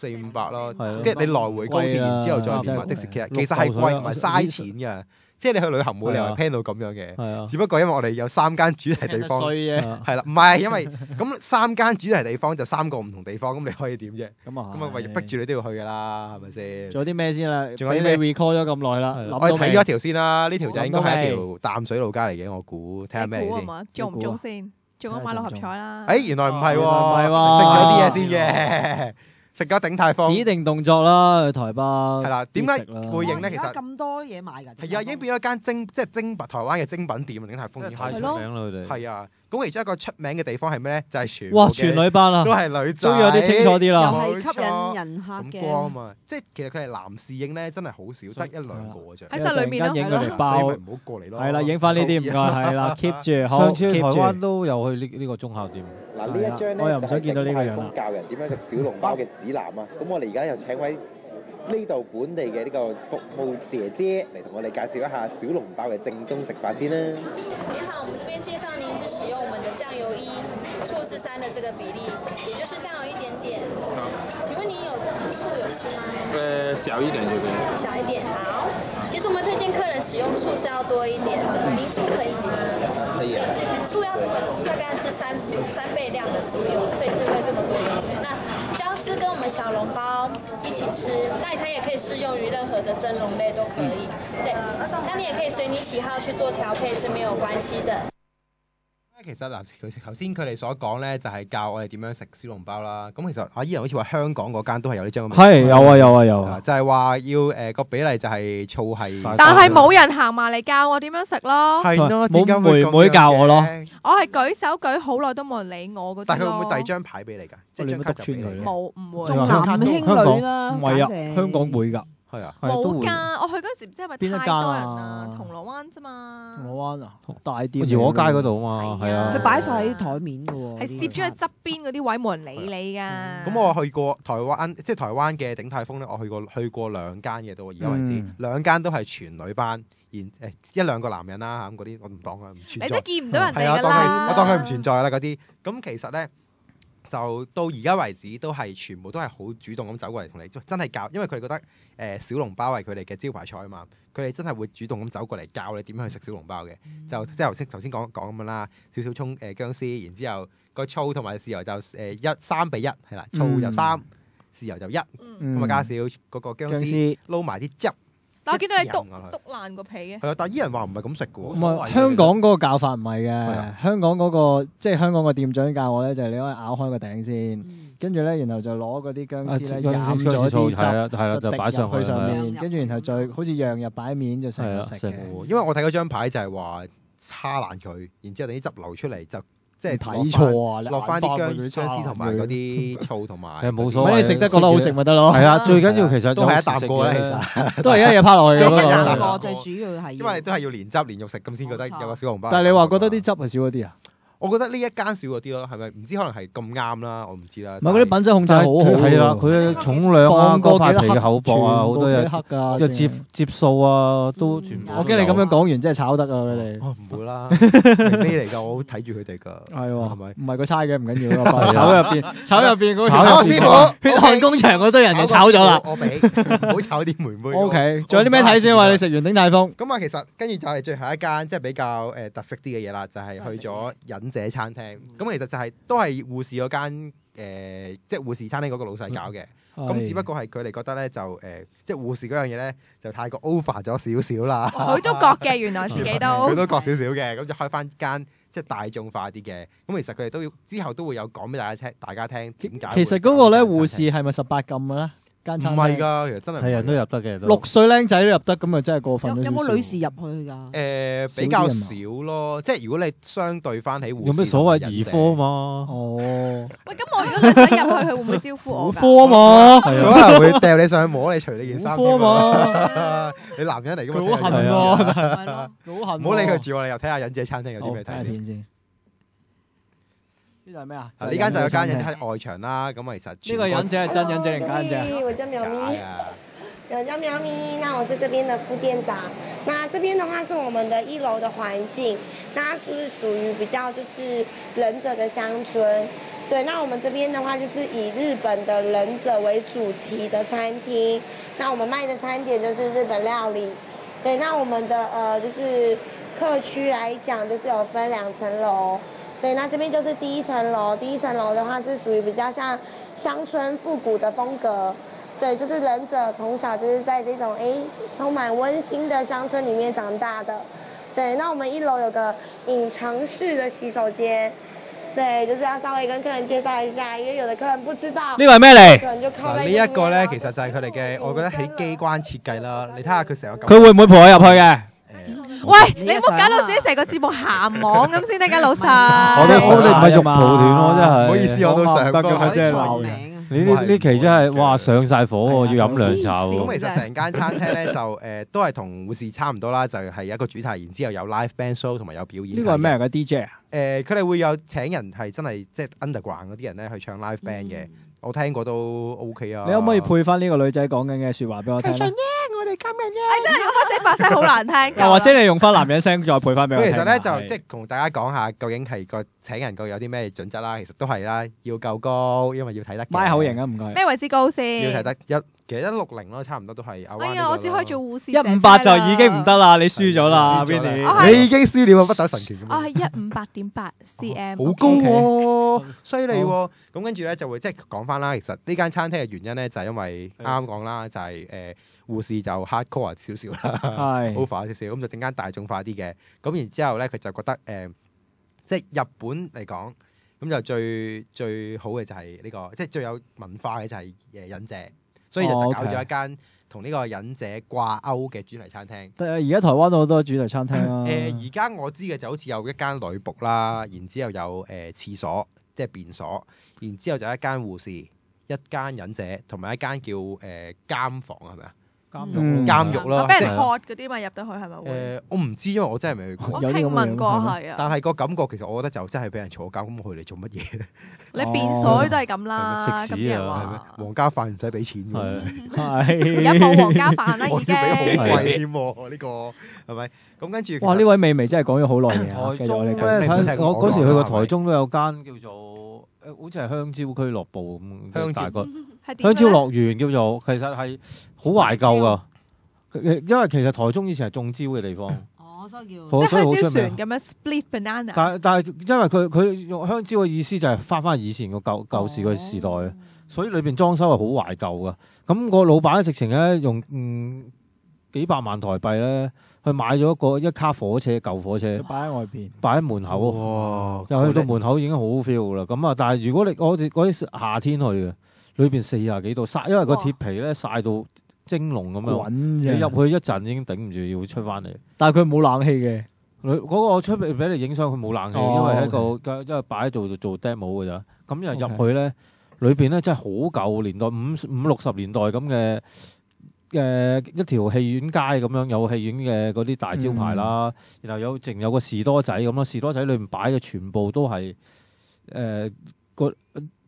400-500咯，係即係你來回高鐵然之後再連埋的士，其實係貴唔係嘥錢嘅。即係你去旅行冇理由 plan 到咁樣嘅，只不過因為我哋有3間主題地方，係啦，唔係因為咁3間主題地方就3個唔同地方，咁你可以點啫？咁啊為逼住你都要去㗎啦，係咪先？仲有啲咩先啦？仲有啲咩 recall 咗咁耐啦？我哋睇咗一條先啦，呢條就應該係一條淡水路街嚟嘅，我估睇下咩先。中唔中先？中咗買6合彩啦！原來唔係喎，唔係喎，食咗啲嘢先嘅。食咗鼎泰豐指定動作啦，去台北係啦。點解會影咧？其實咁多嘢賣㗎。係啊，已經變咗一間精品台灣嘅精品店啊！鼎泰豐已經太出名啦，佢哋係啊。咁其中一個出名嘅地方係咩咧？就係全女班啦，都係女仔，終於有啲清楚啲啦，又係吸引人客嘅。咁光啊嘛，即係其實佢係男士影咧，真係好少，得1-2個嘅啫。喺裏面影佢哋包，唔好過嚟咯。係啦，影翻呢啲唔該，係啦 ，keep 住好。上次台灣都有去呢個中校店。嗱呢一張咧，我又唔想見到呢個樣啦。教人點樣食小籠包嘅指南啊！咁我哋而家又請位呢度本地嘅呢個服務姐姐嚟同我哋介紹一下小籠包嘅正宗食法先啦。你好，我們這邊介紹您是使用我們的醬油1，醋是3的這個比例，也就是醬油1點點。請問您有醋有吃嗎？小一點就可以。小一點，好。其實我們推薦客人使用醋是要多一點，您醋可以嗎？可以。醋要大概是3倍量的左右，所以是會這麼多一點。那椒絲跟我們小籠包一起吃，那它也可以適用於任何的蒸籠類都可以。對，那你也可以隨你喜好去做調配是沒有關係的。其實嗱，頭先佢哋所講咧，就係教我哋點樣食小籠包啦。咁其實阿伊人好似話香港嗰間都係有呢張咁嘅。係有啊，就係話要個比例就係醋係。但係冇人行埋嚟教我點樣食咯。係咯，冇妹教我咯。我係舉手舉好耐都冇人理我嗰啲咯。但係佢會唔會遞張牌俾你㗎？即係張卡就俾你。冇，唔會。重男輕女啦，唔係啊，香港會㗎。係啊，冇㗎！我去嗰陣時唔知係咪太多人啊？銅鑼灣啫嘛。銅鑼灣啊，大啲。怡和街嗰度啊嘛，係啊。佢擺晒喺台面㗎喎。係攝咗喺側邊嗰啲位，冇人理你㗎。咁我去過台灣，即係台灣嘅鼎泰豐咧，我去過2間嘅到而家為止，2間都係全女班，1-2個男人啦嚇，咁嗰啲我唔當佢唔存在。你都見唔到人哋㗎啦。我當佢唔存在啦嗰啲。咁其實咧。就到而家為止都係全部都係好主動咁走過嚟同你真係教，因為佢哋覺得小籠包係佢哋嘅招牌菜啊嘛，佢哋真係會主動咁走過嚟教你點樣去食小籠包嘅，就即係頭先講咁樣啦，少少葱薑絲，然之後個醋同埋豉油就3:1係啦，醋就3，豉油就1，咁啊加少嗰個薑絲撈埋啲汁。但我見到你篤爛個皮嘅。係啊，但係啲人話唔係咁食嘅喎。唔係香港嗰個教法唔係嘅，香港嗰個即係香港個店長教我咧，就係你可以咬開個頂先，跟住咧，然後就攞嗰啲薑絲咧飲咗啲汁，就擺上去上面，跟住然後再好似釀入擺面就成日食嘅。因為我睇嗰張牌就係話叉爛佢，然之後等啲汁流出嚟就。即係睇錯啊！落翻啲薑絲同埋嗰啲醋同埋，冇所謂。你食得覺得好食咪得咯？係啊，最緊要其實都係一啖過啦，其實都係一嘢拋落去嘅。一個最主要係，因為你都係要連汁連肉食咁先覺得有個小籠包。但係你話覺得啲汁係少咗啲啊？我覺得呢一間少咗啲咯，係咪？唔知可能係咁啱啦，我唔知啦。唔係嗰啲品質控制好好，係啦，佢重量啊，個塊皮嘅厚薄啊，好多嘢，即係接數啊，都全部。我驚你咁樣講完，真係炒得啊！佢哋唔會啦，係咩嚟㗎？我好睇住佢哋㗎。係喎，係咪？唔係個差嘅，唔緊要啊。炒入邊嗰個師傅，血汗工場嗰堆人就炒咗啦。我俾，唔好炒啲妹妹。O K，仲有啲咩睇先？話你食完鼎泰豐。咁啊，其實跟住就係最後一間，即係比較特色啲嘅嘢啦，就係去咗忍者餐廳。咁其實就係都係護士嗰間即係護士餐廳嗰個老細搞嘅。咁只不過係佢哋覺得咧就即係護士嗰樣嘢咧就太過 over 咗少少啦。佢都覺嘅，原來自己都佢都覺少少嘅，咁就開翻間即係大眾化啲嘅。咁其實佢哋都要之後都會有講俾大家聽點解。其實嗰個咧護士係咪18禁嘅咧？唔係㗎，其實真係係人都入得嘅。 6歲僆仔都入得，咁啊真係過分咗少少。有冇女士入去㗎？比較少咯，即係如果你相對翻起護士，有咩所謂兒科嘛？哦，喂，咁我如果女仔入去，佢會唔會招呼我？婦科嘛，可能會掉你上去摸你除你件衫。婦科嘛，你男人嚟㗎嘛？好恨喎，好恨。唔好理佢住，我哋又睇下忍者餐廳有啲咩睇先。呢度係咩啊？呢間就有間忍者喺外牆啦，咁其實呢個忍者係真忍者定假忍者？我叫苗咪，我叫苗咪，那我是這邊的副店長。那這邊的話是我們的1樓的環境，那它是屬於比較就是忍者的鄉村。對，那我們這邊的話就是以日本的忍者為主題的餐廳。那我們賣的餐點就是日本料理。對，那我們的就是客區來講，就是有分2層樓。對，那這邊就是第1層樓，第1層樓的話是屬於比較像鄉村復古的風格。對，就是忍者從小就是在這種充滿溫馨的鄉村裡面長大的。對，那我們1樓有個隱藏式的洗手間。對，就是要稍微跟客人介紹一下，因為有的客人不知道。呢個係咩嚟？呢一個咧，其實就係佢哋嘅，我覺得喺機關設計啦。你睇下佢成個。佢會唔會陪我入去嘅？喂，你唔好搞到自己成個節目鹹網咁先得㗎，老細。我哋唔係肉蒲團喎，真係。唔好意思，我都上得㗎，真係鬧人。你呢期真係哇上晒火喎，要飲涼茶喎。咁其實成間餐廳咧就都係同護士差唔多啦，就係一個主題，然之後有 live band show 同埋有表演。呢個係咩嚟嘅 DJ 啊？佢哋會有請人係真係即係 underground 嗰啲人咧去唱 live band 嘅。我聽過都 OK 啊。你可唔可以配翻呢個女仔講緊嘅説話俾我聽？我哋今日真係把聲好難聽。又或者你用翻男人聲再配翻俾我聽。其實咧就即係同大家講下，究竟係個請人個有啲咩準則啦。其實都係啦，要夠高，因為要睇得。咪口型啊，唔該。咩為之高先？要睇得其實160咯，差唔多都係。哎呀，我只可以做護士。 158就已經唔得啦，你輸咗啦，Vinny。你已經輸了，北斗神拳。我係158.8 cm。好高喎，犀利喎。咁跟住咧就會即係講翻啦。其實呢間餐廳嘅原因咧就係因為啱啱講啦，就係護士就 hardcore 少少啦，over 少少，咁就整間大眾化啲嘅。咁然之後咧佢就覺得即係日本嚟講，咁就最好嘅就係呢個，即係最有文化嘅就係忍者，所以就搞咗一間同呢個忍者掛鈎嘅主題餐廳。而家台灣都好多主題餐廳啦。而家我知嘅就好似有一間女僕啦，然之後有廁所，即係便所，然之後就一間護士，一間忍者，同埋一間叫監房係咪啊？監獄咯，俾人喝嗰啲嘛，入得去係咪會？我唔知，因為我真係未去過。我聽聞過係啊。但係個感覺其實我覺得就真係俾人坐監，咁去嚟做乜嘢咧？你便所都係咁啦，食屎啊！皇家飯唔使俾錢嘅，而家冇皇家飯啦，已經。好貴添喎，呢個係咪？咁跟住哇！呢位美眉真係講咗好耐嘢。台中咧，我嗰時去過台中都有間叫做好似係香蕉俱樂部咁，大概香蕉樂園叫做，其實係好懷舊噶。因為其實台中以前係種蕉嘅地方，所以叫即係香蕉船咁樣 split banana。但係因為佢用香蕉嘅意思就係翻以前個舊時個時代，所以裏邊裝修係好懷舊噶。咁個老闆直情咧用幾百萬台幣咧，去買咗一卡火車舊火車，擺喺外邊，擺喺門口。哇！又去到門口已經好 feel 噶啦。咁啊，但係如果我哋嗰啲夏天去嘅，裏邊40幾度曬，因為個鐵皮咧曬到蒸籠咁樣，你入去一陣已經頂唔住要出翻嚟。但係佢冇冷氣嘅，嗰個出俾你影相，佢冇冷氣，因為因為擺喺度做 demo 嘅咋。咁又入去咧，裏邊咧真係好舊年代50-60年代咁嘅。一條戲院街咁樣，有戲院嘅嗰啲大招牌啦，然後有個士多仔咁咯，士多仔裏面擺嘅全部都係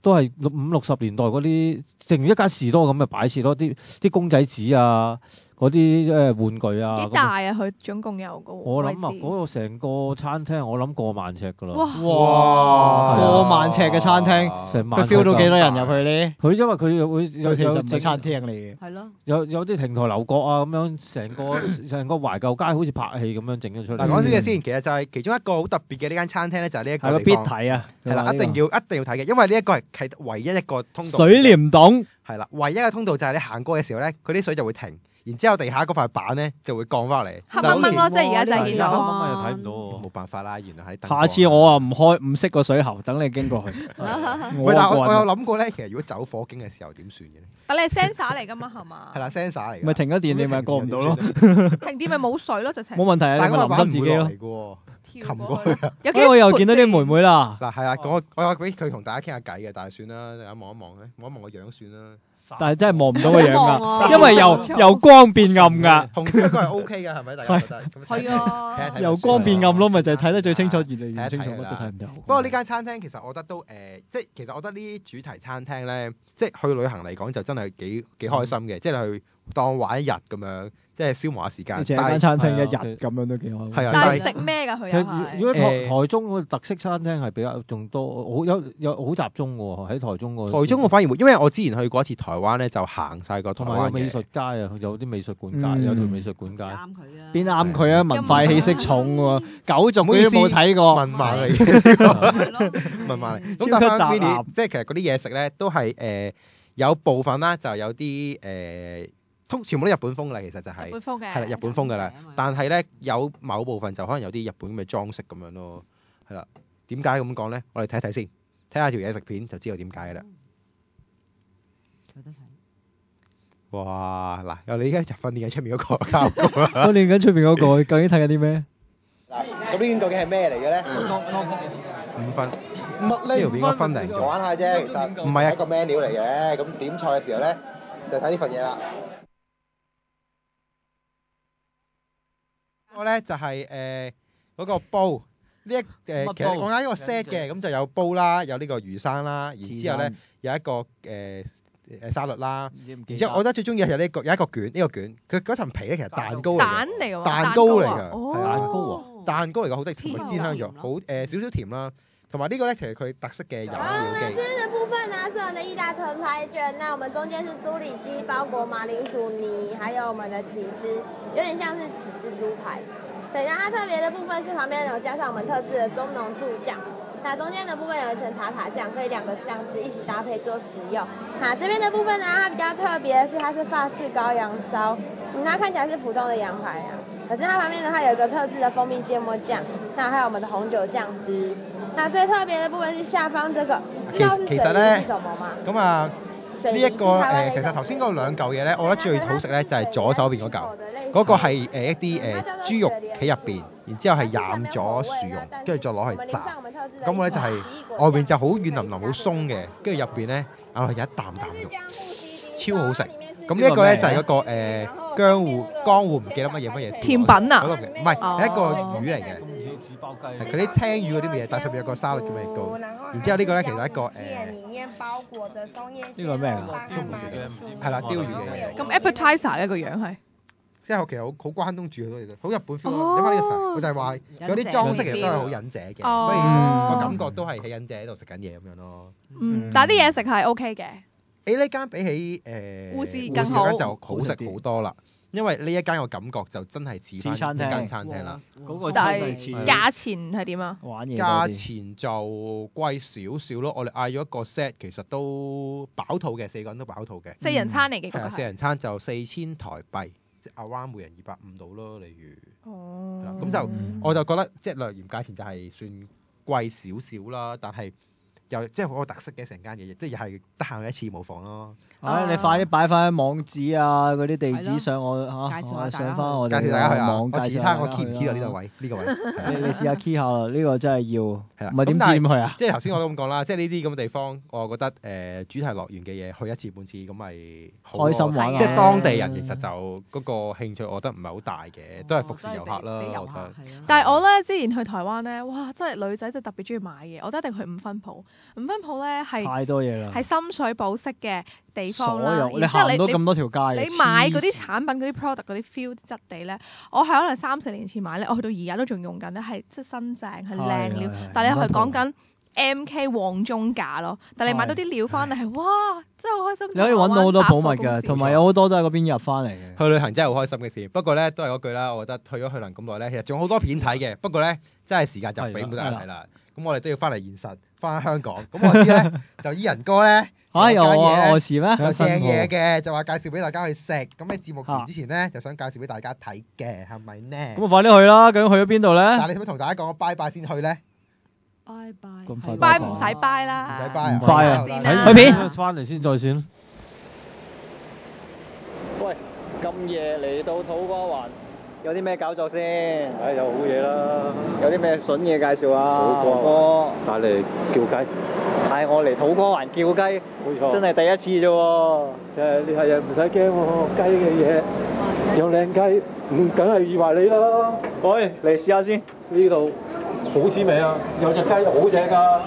都係50-60年代嗰啲，正如一間士多咁嘅擺設咯，啲公仔紙啊，嗰啲玩具啊。幾大啊？佢總共有個我諗啊，嗰個成個餐廳我諗過萬尺噶啦。哇！過萬尺嘅餐廳，佢 feel 到幾多人入去咧？佢因為佢會有其實唔係餐廳嚟嘅。係咯。有啲亭台樓閣啊，咁樣成個懷舊街好似拍戲咁樣整咗出嚟。嗱，講少嘢先，其實就係其中一個好特別嘅呢間餐廳咧，就係呢一個地方。係個必睇啊！係啦，一定要睇嘅，因為呢一個係唯一一個通道。水簾洞係啦，唯一嘅通道就係你行過嘅時候咧，佢啲水就會停。然之後地下嗰塊板咧就會降翻嚟，黑掹掹咯，即係而家就係見到，黑掹掹又睇唔到喎，冇辦法啦，原來喺。下次我啊唔熄個水喉，等你經過去。喂，但係我有諗過咧，其實如果走火警嘅時候點算嘅咧？但你係 sensor 嚟㗎嘛，係嘛？係啦 ，sensor 嚟。咪停咗電，你咪過唔到咯。停電咪冇水咯，就停。冇問題啊，你咪淋濕自己咯。擒過去啊！我又見到啲妹妹啦。嗱係啊，我有俾佢同大家傾下偈嘅，但係算啦，大家望一望咧，望一望個樣算啦。但係真係望唔到個樣㗎，因為由光變暗㗎。紅色嗰個係 OK 㗎，係咪？大家覺得？係啊，由光變暗咯，咪就係睇得最清楚，越嚟越清楚，乜都睇唔到。不過呢間餐廳其實我覺得都即係其實我覺得呢啲主題餐廳咧，即係去旅行嚟講就真係幾開心嘅，即係去當玩一日咁樣。即係消磨下時間，淨係間餐廳一日咁樣都幾好。係啊，但係食咩㗎佢又係？如果台中個特色餐廳係比較仲多，有好集中喎喺台中個。台中我反而會，因為我之前去過一次台灣咧，就行晒個台灣嘅。同埋有美術街啊，有啲美術館街，有條美術館街。邊啱佢啊？文化氣息重喎，九族嗰啲冇睇過。文盲嚟嘅，文盲嚟。咁但係即係其實嗰啲嘢食咧，都係有部分啦，就有啲全部都日本風啦，其實就係係啦，日本風噶啦。但係咧有某部分就可能有啲日本嘅裝飾咁樣咯，係啦。點解咁講咧？我哋睇一睇先，睇下條嘢食片就知道點解噶啦。哇！嗱，有你而家就訓練緊出面嗰個交工啦。訓練緊出面嗰個，究竟睇緊啲咩？嗱，咁呢件究竟係咩嚟嘅咧？5分。乜呢條片5分零？玩下啫，其實唔係一個 menu 嚟嘅。咁點菜嘅時候咧，就睇呢份嘢啦。個咧就係嗰個煲，其實我啱呢個 set 嘅，咁就有煲啦，有呢個魚生啦，然之後咧有一個沙律啦，然之後我覺得最中意係有一個卷，呢個卷佢嗰層皮咧其實蛋糕嚟嘅，蛋糕嚟㗎，蛋糕啊，蛋糕嚟㗎，好得意，同埋煎香咗，好少少甜啦。同埋呢個咧，其實佢特色嘅有料機。這邊的部分呢是我們的義大藤排卷，那我們中間是豬里脊包裹馬鈴薯泥，還有我們的起司，有點像是起司豬排。對，然後它特別的部分是旁邊有加上我們特製的中濃醋醬，那中間的部分有一層塔塔醬，可以兩個醬汁一起搭配做食用。好，這邊的部分呢，它比較特別的是它是法式羔羊燒，它看起來是普通的羊排啊。可是它旁邊的話有一個特製的蜂蜜芥末醬，那還有我們的紅酒醬汁。那最特別的部分是下方這個，知道是水魚是什麼嗎？咁啊，呢一個其實頭先嗰兩嚿嘢咧，我覺得最好食咧就係左手邊嗰嚿，嗰個係一啲豬肉喺入邊，然之後係染咗薯蓉，跟住再攞去炸。咁我咧就係外邊就好軟腍腍、好鬆嘅，跟住入邊咧咬落有一啖啖肉，超好食。咁呢一個咧就係嗰個江湖唔記得乜嘢甜品啊？嗰度嘅唔係係一個魚嚟嘅，係嗰啲青魚嗰啲嘢，但上面有個沙律嘅味道。然之後呢個咧其實係一個呢個係咩啊？係啦，鯛魚嘅嘢。咁 appetizer 呢個樣係？即係其實好關東煮好多嘢都好日本 feel。因為呢個我就係話有啲裝飾其實都係好忍者嘅，所以個感覺都係喺忍者喺度食緊嘢咁樣咯。但係啲嘢食係 OK 嘅。呢間比起護士間就好食好多啦，因為呢一間個感覺就真係似翻一間餐廳啦。但係價錢係點啊？價錢就貴少少咯。我哋嗌咗一個 set， 其實都飽肚嘅，4個人都飽肚嘅。4人餐嚟嘅，係4人餐就4000台幣，即係around每人250到咯。例如，咁就我就覺得即係略嫌價錢就係算貴少少啦，但係。又即係好有特色嘅成間嘢，即係又係得閒去一次模仿咯。你快啲擺翻網址啊，嗰啲地址上我上翻我哋介紹大家去啊！我試睇我 key 唔 key 到呢個位，呢個位。你試下 key 下啦，呢個真係要。係啦，唔係點知點去啊？即係頭先我都咁講啦，即係呢啲咁嘅地方，我覺得主題樂園嘅嘢去一次半次咁咪開心玩。即係當地人其實就嗰個興趣，我覺得唔係好大嘅，都係服侍遊客啦。我覺得。但係我咧之前去台灣咧，哇！真係女仔就特別中意買嘢，我都一定去5分鋪。5分鋪咧係太多嘢啦，係深水埗式嘅地方啦。你行到咁多條街，你買嗰啲產品、嗰啲 product、嗰啲 feel 質地咧，我係可能3-4年前買咧，我去到而家都仲用緊咧，係即係新淨係靚料。但係你係講緊 MK 旺中價咯，但係你買到啲料翻嚟係哇，真係好開心。你可以揾到好多寶物㗎，同埋有好多都係嗰邊入翻嚟嘅。去旅行真係好開心嘅事，不過咧都係嗰句啦，我覺得去咗去能咁耐咧，其實仲有好多片睇嘅，不過咧真係時間就俾唔到大家睇啦。咁我哋都要翻嚟現實，翻香港。咁我知咧，就伊人哥咧有嘢事咩？有正嘢嘅，就話介紹俾大家去食。咁喺節目完之前咧，就想介紹俾大家睇嘅，係咪呢？咁我快啲去啦！究竟去咗邊度咧？但係你使唔使同大家講拜拜先去咧？拜唔使拜啦，唔使拜啊！拜啊！去片翻嚟先再算。喂，咁夜嚟到土瓜灣。有啲咩搞作先？有好嘢啦！有啲咩筍嘢介紹啊？土瓜帶嚟叫雞，帶我嚟土瓜灣叫雞，冇錯，真係第一次啫喎！即係呢係唔使驚喎，雞嘅嘢有靚雞，梗係預埋你啦！喂，嚟試下先，呢度好滋味啊！有隻雞好正㗎。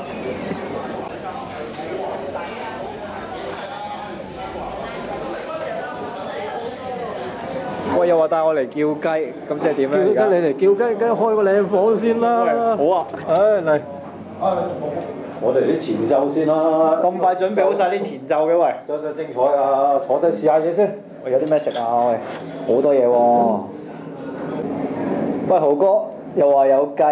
喂，又話帶我嚟叫雞，咁即係點咧？叫雞你嚟叫雞，梗係開個靚房先啦。好啊，嚟，我哋啲前奏先啦。咁快準備好晒啲前奏嘅喂？相當精彩啊！坐低試下嘢先。喂，有啲咩食啊？喂，好多嘢喎。喂，豪哥又話有雞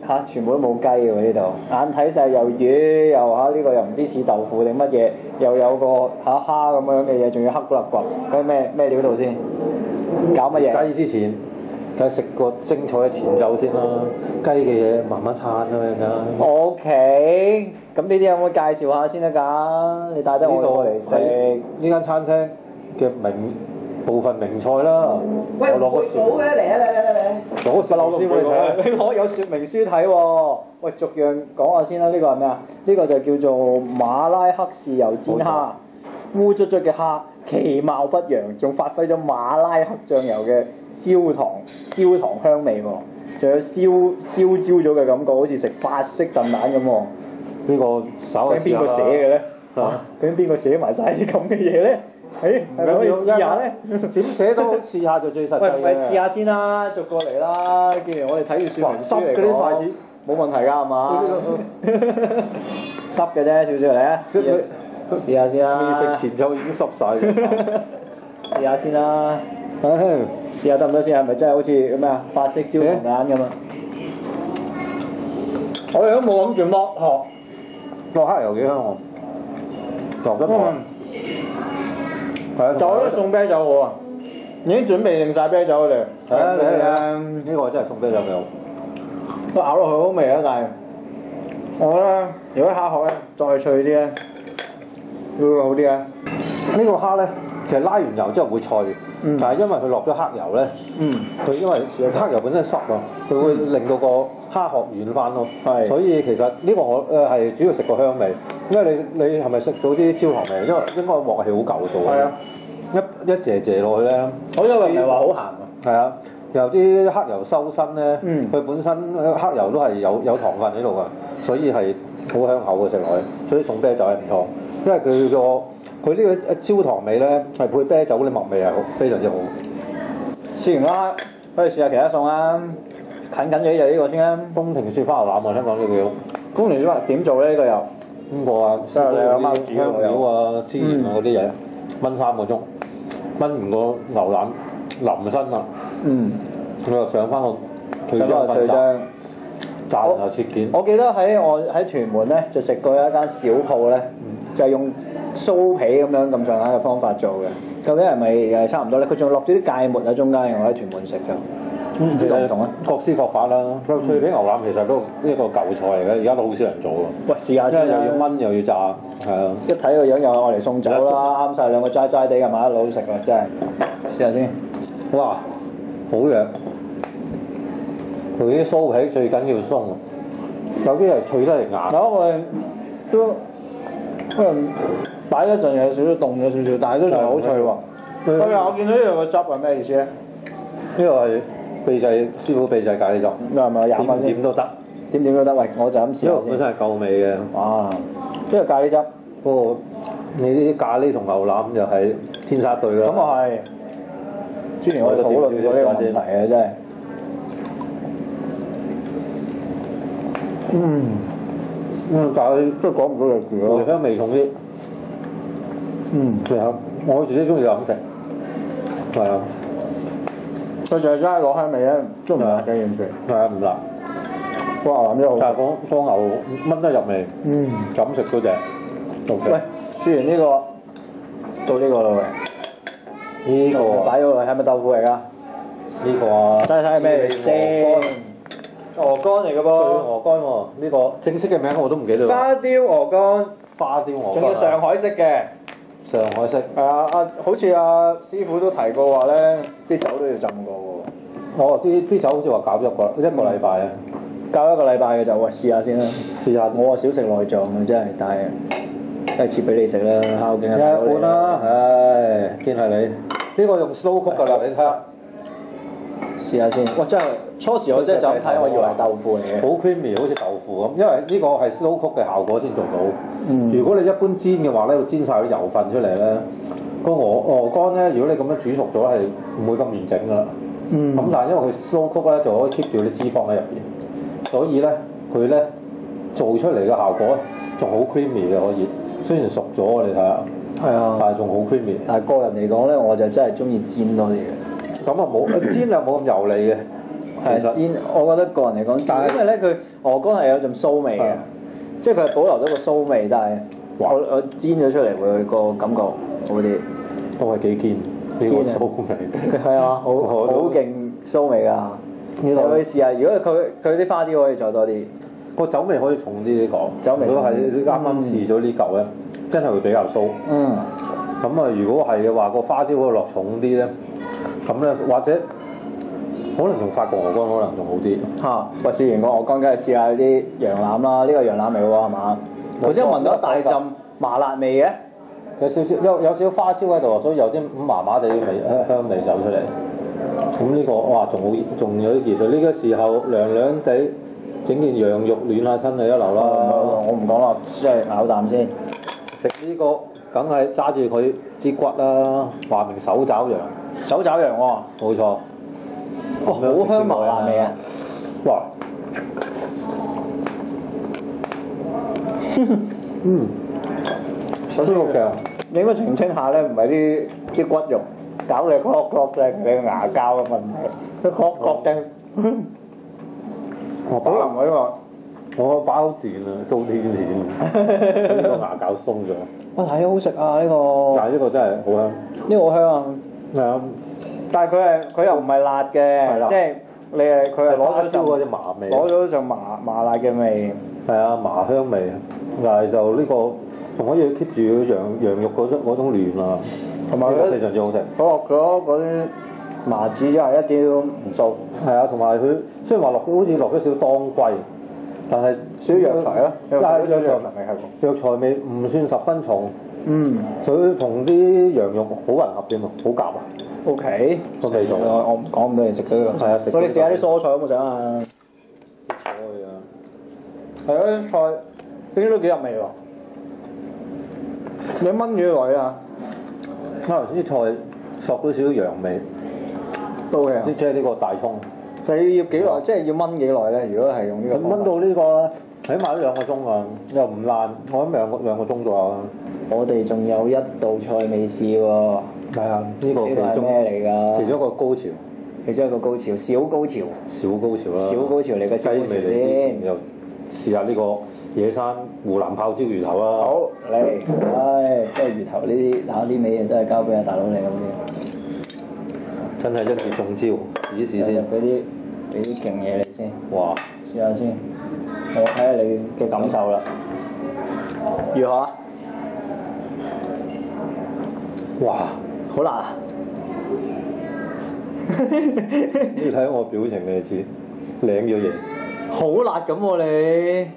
嚇，全部都冇雞喎呢度。眼睇晒又魚又嚇呢個又唔知似豆腐定乜嘢，又有個蝦咁樣嘅嘢，仲要黑骨骨，嗰啲咩料度先？搞乜嘢？雞之前，梗係食個精彩嘅前奏先啦。雞嘅嘢慢慢嘆啊嘛。OK，咁呢啲有冇介紹下先得㗎？你帶得我過嚟食呢間餐廳嘅部分名菜啦。喂，我攞個説明嘅嚟嚟。攞個説明書俾你睇。你攞有説明書睇喎。喂，逐樣講下先啦。呢個係咩啊？呢個就叫做馬拉克豉油煎蝦，烏卒卒嘅蝦。其貌不揚，仲發揮咗馬拉克醬油嘅焦糖香味喎，仲有燒焦咗嘅感覺，好似食法式燉蛋咁喎。呢個稍究竟邊個寫嘅咧？究竟邊個寫埋晒啲咁嘅嘢咧？係咪可以試下咧？點寫都試下就最實際嘅。喂，試下先啦，逐個嚟啦。既然我哋睇住説明書嚟講，濕嗰啲筷子冇問題㗎係嘛？濕嘅啫，少少嚟啊！試下先啦，未食前就已經濕晒嘅。試下先啦，試下得唔得先？係咪真係好似咩啊？法式焦糖蛋咁啊！我哋都冇諗住剝殼，落黑油幾香喎，落得落。係啊，就覺得送啤酒好啊！已經準備定晒啤酒嚟。係啊，你啊，呢個真係送啤酒俾我。都咬落去好味啊，但係我覺得如果蝦殼咧再脆啲咧，會好啲啊。呢個蝦咧，其實拉完油之後會脆，但係因為佢落咗黑油咧，佢因為黑油本身濕啊，佢會令到個蝦殼軟翻咯。係，所以其實呢個我係主要食個香味，因為你係咪食到啲焦糖味？因為應該鑊係好舊做嘅。係啊，一謝落去咧，我因為唔係話好鹹啊。係啊。有啲黑油收身咧，佢本身黑油都係有糖分喺度噶，所以係好香口嘅食落去。所以送啤酒係唔錯，因為佢呢個焦糖味咧係配啤酒嗰啲麥味係非常之好。試完啦，不如試下其他餸啦。近嘢就呢個先啦。宮廷雪花牛腩啊，香港呢個。宮廷雪花點做咧？呢個又邊個啊？即係你阿媽煮香料啊、孜然啊嗰啲嘢，燜3個鐘，燜完個牛腩淋身啦。佢又上翻個脆漿，炸然後切件。我記得喺屯門咧就食過一間小鋪咧，就係用酥皮咁上下嘅方法做嘅。究竟係咪誒差唔多咧？佢仲落咗啲芥末喺中間，我喺屯門食就唔知唔同啊。各施各法啦。脆皮牛腩其實都呢個舊菜嚟嘅，而家都好少人做喎。喂，試下先啦。又要燜又要炸，係啊。一睇個樣又係我嚟送酒啦，啱晒兩個齋齋地嘅麻甩佬食啊！真係試下先。哇，好嘢！佢啲酥皮最緊要鬆，有啲係脆得嚟硬。我哋都擺一陣有少少凍咗少少，但係都仲係好脆喎。係啊，我見到呢度個汁係咩意思咧？呢個係秘製師傅秘製咖喱汁，係咪飲下先？點都得，點都得。喂，我就咁試下先。呢個本身係夠味嘅。哇！呢個咖喱汁，不過你啲咖喱同牛腩就係天殺一對啦。咁啊係。之前我哋討論過呢個問題啊，真係。咖喱真係講唔到兩句咯，香味重啲。其實我自己中意咁食，係啊。佢就係真係攞香味咧，都唔辣嘅完全。係啊，唔辣。個牛腩真係好。但係個牛炆得入味，咁食嗰隻。喂，試完呢個，到呢個啦喂。呢個擺咗落去係咪豆腐嚟㗎？呢個啊。睇睇係咩嚟先？鵝肝嚟嘅噃，鵝肝喎，呢個正式嘅名我都唔記得啦。花雕鵝肝，花雕鵝肝，仲要上海式嘅。上海式。係啊，好似阿師傅都提過話咧，啲酒都要浸過喎。哦，啲酒好似話搞咗一個禮拜啊。教一個禮拜嘅就喂試下先啦。試下。我啊少食內臟嘅真係，但係真係切俾你食啦，烤勁啊！一般啦，唉，見係你呢個用 slow cook 㗎啦，你睇下。試下先，哇！真係初時我真係就咁睇，我以為係豆腐嚟嘅，好 creamy，好似豆腐咁。因為呢個係 slow cook 嘅效果先做到。如果你一般煎嘅話咧，要煎晒啲油分出嚟咧，個鵝肝咧，如果你咁樣煮熟咗係唔會咁完整㗎啦。咁但係因為佢 slow cook 咧，就可以 keep 住啲脂肪喺入邊，所以咧佢咧做出嚟嘅效果咧仲好 creamy 嘅可以。雖然熟咗，你睇下。係啊。但係仲好 creamy。但係個人嚟講咧，我就真係中意煎多啲嘅。咁啊冇煎又冇咁油膩嘅，係煎。我覺得個人嚟講煎，因為咧佢鵝肝係有陣酥味嘅，即係佢係保留咗個酥味，但係我煎咗出嚟會個感覺好啲，都係幾堅呢個酥味。係啊，好勁酥味㗎。你可以試下，如果佢啲花雕可以再多啲，個酒味可以重啲啲講。酒味。如果係啱啱試咗呢嚿咧，真係會比較酥。咁啊，如果係嘅話，個花雕可以落重啲咧。咁咧，或者可能用法國鵝肝可能仲好啲。喂，試完個鵝肝，梗係試下啲羊腩啦。呢個羊腩味喎，係嘛？頭先我聞到一大陣麻辣味嘅，有少少花椒喺度，所以有啲麻麻地味香味走出嚟。咁呢個哇，仲有啲熱啊！呢個時候涼涼地整件羊肉暖下身就一流啦。我唔講啦，即係咬啖先。食呢個梗係揸住佢支骨啦，話明手爪羊。手爪羊喎，冇錯。好香麻辣味啊！哇！手指肉醬，你應該澄清下咧，唔係啲骨肉搞你殼殼嘅，你個牙膠嘅問題，佢殼殼嘅。我飽能喎，我飽賤啊，遭天譴，呢個牙膠鬆咗。哇，係好食啊！呢個，但係呢個真係好香，呢個好香啊！係啊，但係佢又唔係辣嘅，即係佢係攞咗嗰隻麻味，攞咗上麻辣嘅味。係啊，麻香味，但係就呢個仲可以 keep 住羊肉嗰種嫩啊，同埋非常之好食。佢落咗嗰啲麻子之後一啲都唔臊。係啊，同埋佢雖然話好似落咗少當歸，但係少藥材咯，藥材味唔算十分重。佢同啲羊肉好混合添喎，好夾啊。OK，個味道。我唔講唔俾你食佢。係啊，食。我哋試下啲蔬菜有冇想啊？係啊，啲菜應該都幾入味喎。你炆幾耐啊？啱頭先啲菜索咗少少羊味，都嘅。即係呢個大葱。你要幾耐？即係要炆幾耐咧？如果係用呢個方法。炆到呢個起碼都2個鐘啊，又唔爛，我諗兩個鐘左右啦。我哋仲有一道菜未試喎。係啊，呢個其中咩嚟㗎？其中一個高潮。其中一個高潮，小高潮。小高潮啦。小高潮嚟嘅小高潮先。又試下呢個野生湖南泡椒魚頭啦。好嚟，都係魚頭呢啲打啲味都係交俾阿大佬你咁嘅。真係一語中招，試一試先。俾啲勁嘢你先。哇！試下先，我睇下你嘅感受啦。如何啊？哇！好辣啊！你睇我表情你就知，領咗嘢。好辣咁喎你。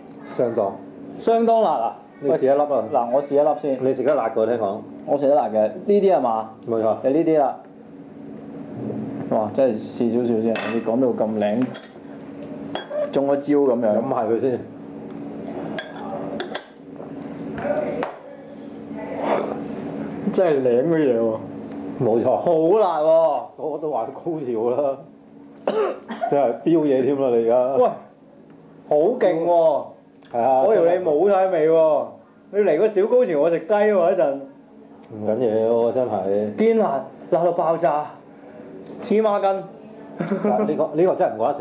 相當辣啊！你試一粒啊！嗱，我試一粒先。你食得辣嘅聽講。我食得辣嘅，呢啲係嘛？冇錯。就呢啲啦。哇！真係試少少先，你講到咁靚，中咗招咁樣。飲埋佢先。真係靚嘅嘢喎。冇錯。好辣喎！我都話高潮啦，真係飆嘢添啦你而家。喂，好勁喎！係啊。我以為你冇晒味喎，你嚟個小高潮我食雞喎一陣。唔緊要喎，真係。堅辣，辣到爆炸，黐孖筋。呢個真係唔講得少，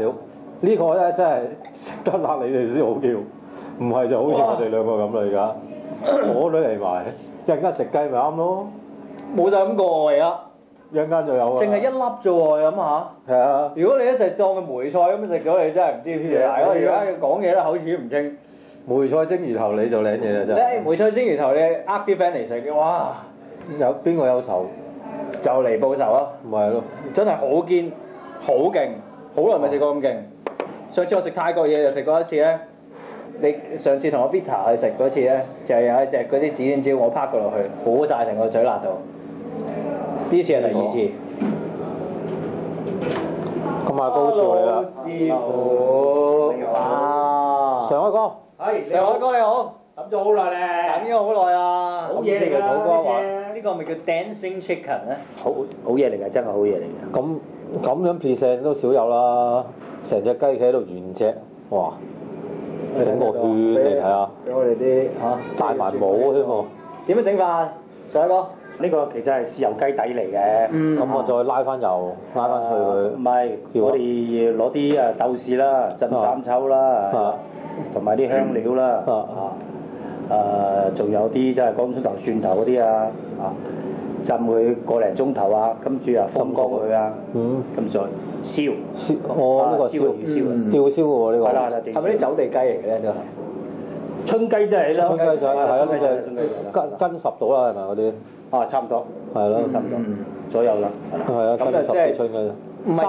呢個咧真係食得辣你哋先好叫，唔係就好似我哋兩個咁啦而家。我女嚟埋，一陣間食雞咪啱咯。冇晒咁過而家。一陣間就有啊。淨係一粒啫喎，你諗下。係啊。如果你一直當佢梅菜咁食咗，你真係唔知點嘢。我而家講嘢咧口齒唔清。梅菜蒸魚頭你就靚嘢啦真係。梅菜蒸魚頭你呃啲 friend 嚟食嘅，哇！有邊個有仇？就嚟報仇啊！咪係咯。真係好堅，好勁，好耐未食過咁勁。上次我食泰國嘢就食過一次咧。你上次同我 Vita 去食嗰次咧，就有一隻嗰啲指天椒我拍過落去，苦晒成個嘴辣度。呢次係第二次。咁啊高潮嚟啦！師傅，哇！上海哥，上海哥你好，等咗好耐咧，等咗好耐啊！好嘢嚟㗎，呢個咪叫 Dancing Chicken 咧？好嘢嚟㗎，真係好嘢嚟㗎。咁樣 present 都少有啦，成隻雞企喺度原隻，哇！整個圈你睇下，俾我哋啲嚇帶埋帽添喎。點樣整法？上海哥，呢個其實係豉油雞底嚟嘅。咁我再拉翻油，拉翻脆佢。唔係，我哋攞啲豆豉啦、浸三抽啦，同埋啲香料啦，仲有啲即係乾葱頭、蒜頭嗰啲啊，浸佢個零鐘頭啊，跟住啊風乾佢啊，咁再燒。呢個燒吊燒嘅喎呢個。係啦，係咪啲走地雞嚟嘅咧都係？春雞真係啦。春雞仔係啊，呢隻斤10到啦，係咪嗰啲？啊，差唔多。係咯，差唔多左右啦。係啊，斤10幾春雞。唔係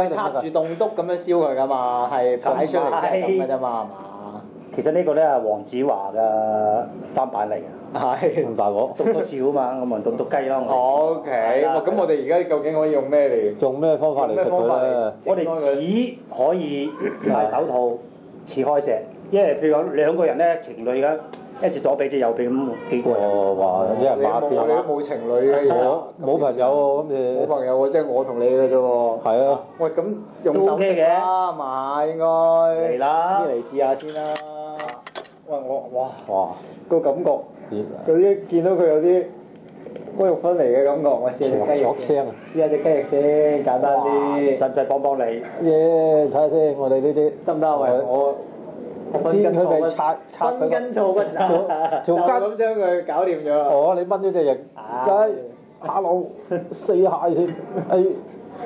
插住棟篤咁樣燒佢㗎嘛，係擺出嚟咁嘅啫嘛，係嘛？其實呢個咧係黃子華嘅翻版嚟嘅。係咁大鑊，篤多少啊嘛，我咪篤雞咯。O K，咁我哋而家究竟可以用咩嚟？用咩方法嚟食佢咧？我哋只可以戴手套切開石，因為譬如講兩個人咧情侶嘅，一隻左臂一隻右臂咁幾個人。哇！一人馬邊。我哋都冇情侶嘅，冇朋友喎，咁你。冇朋友喎，即係我同你嘅啫喎。係啊。喂，咁用手嘅啦嘛，應該。嚟啦，嚟試下先啦。喂，哇個感覺，有啲見到佢有啲骨肉分離嘅感覺，我試下隻雞翼先，試下隻雞翼先，簡單啲，使唔使幫你？睇下先，我哋呢啲得唔得啊？喂，我煎佢咪拆佢，分斤錯骨咋，就咁將佢搞掂咗。哦，你炆咗隻翼，1、2、4蟹先，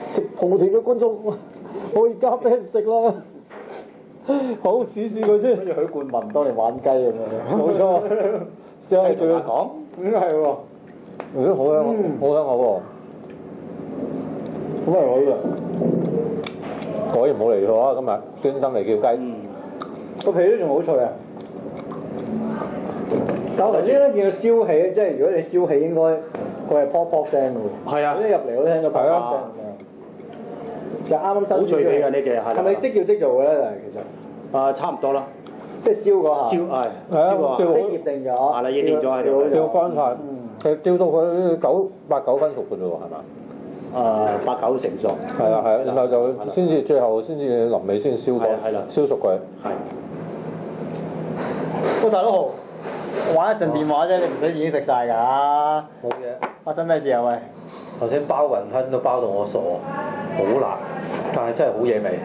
食莆田嘅觀眾可以加俾食啦。好，試試佢先。好似許冠文當年玩雞咁樣。冇錯。試下仲要講，係喎。好香，好香喎。咁係我呢個。果然冇嚟錯啊！今日專心嚟叫雞。個皮都仲好脆啊！但我頭先咧見到燒氣，即係如果你燒氣應該佢係噗噗聲嘅喎。係啊，一入嚟我都聽到噗噗聲。就啱啱收好脆皮嘅呢隻係。係咪即叫即做嘅咧？其實差唔多啦，即係燒嗰下。燒係啊，即係醃定咗。係啦，醃定咗係度。吊乾晒，其實吊到佢8-9分熟嘅啫喎，係嘛？8-9成熟。係啊係啊，然後就先至最後先至臨尾先燒過，燒熟佢。係。喂，大佬，玩一陣電話啫，你唔使已經食晒㗎。冇嘢。發生咩事啊？喂！頭先包雲吞都包到我傻，好辣，但係真係好嘢味。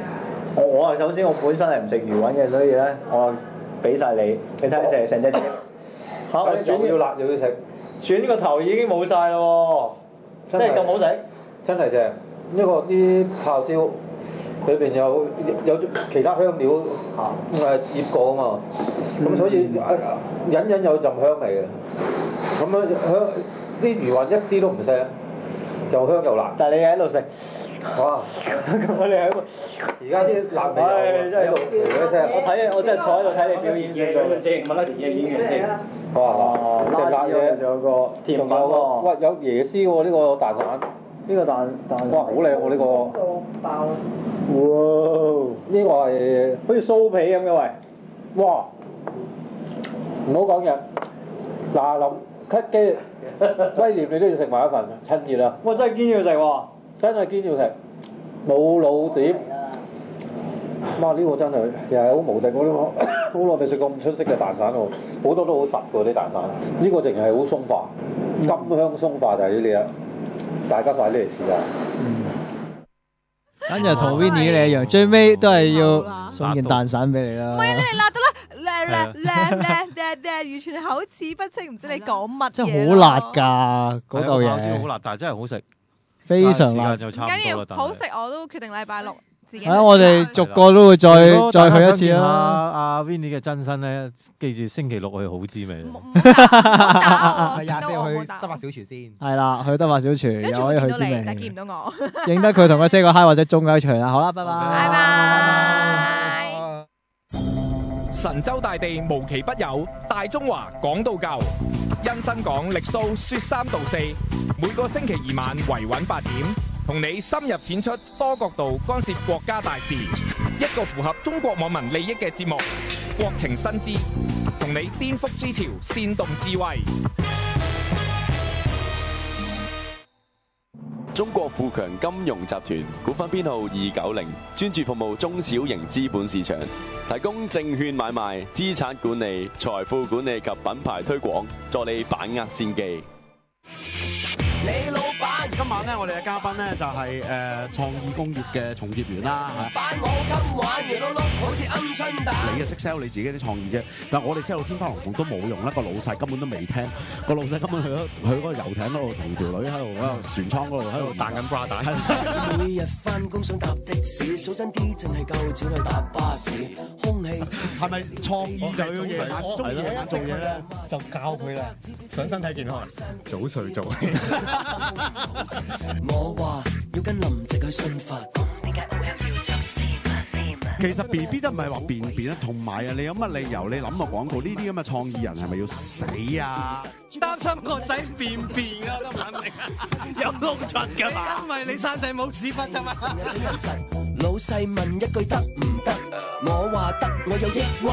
我首先我本身係唔食魚雲嘅，所以咧我俾晒你，你睇下成隻碟。嚇！又要辣又要食，轉個頭已經冇晒咯喎！真係咁好食，真係正。呢個啲泡椒裏邊有其他香料醃過啊嘛，咁所以隱隱有陣香味嘅。咁樣香啲魚雲一啲都唔腥，又香又辣。但係你喺度食。哇！我哋喺度，而家啲辣味真係喺度嚟聲。我真係坐喺度睇你表演先。問下田嘅演員先。哇！即係辣嘢，仲有個甜品喎。哇！有椰絲喎，呢個蛋散。呢個蛋哇，好靚喎呢個。爆！哇！呢個係好似酥皮咁嘅喂。哇！唔好講嘢。嗱林咳機，威廉你都要食埋一份，趁熱啊！我真係堅要食喎。真係堅要食，冇老碟，哇！呢個真係又係好無敵喎！呢個好耐未食咁出色嘅蛋散喎，好多都好實喎啲蛋散。呢個淨係好鬆化，金香鬆化就係呢啲啦。大家快啲嚟試下。跟住同 Winnie 你一樣，最尾都係要送件蛋散俾你啦。唔係啊，你哋辣到啦，完全係口齒不清，唔知你講乜嘢。真係好辣㗎，嗰嚿嘢。好辣，但係真係好食。非常辣，唔緊要，好食我都決定禮拜六自己。我哋逐個都會再去一次啦。阿 Winnie 嘅真身咧，記住星期六去好滋味。係24號去德發小廚先。係啦，去德發小廚又可以去滋味。但見唔到我。認得佢同佢 say 個 hi 或者中咗場啦。好啦，拜拜。拜拜。神州大地無奇不有，大中華講到夠。因新港力蘇說3道4，每個星期2晚維穩8點，同你深入淺出多角度干涉國家大事，一個符合中國網民利益嘅節目，國情新知，同你顛覆思潮，煽動智慧。中國富強金融集團股份編號290，專注服務中小型資本市場，提供證券買賣、資產管理、財富管理及品牌推廣，助你把握先機。你老闆，今晚咧我哋嘅嘉賓咧就係創意工業嘅從業員啦。你係識 sell 你自己啲創意啫，但係我哋 sell 到天花龍鳳都冇用啦，個老細根本都未聽，個老細根本去嗰個遊艇嗰度同條女喺度船艙嗰度喺度彈緊 bra 帶。每日翻工想搭的士，數真啲淨係夠錢去搭巴士。空氣係咪創意就要夜晚中意夜晚做嘢咧？就教佢啦，想身體健康，早睡早起。我話要跟林夕去信佛，點解 OL 要着絲襪？其實 BB 都唔係話便便啊，同埋啊，你有乜理由你諗個廣告呢啲咁嘅創意人係咪要死啊？擔心個仔便便啊，都肯定有窿出㗎嘛，因為你生仔冇屎忽㗎嘛。老細問一句得唔得？我話得，我有抑鬱。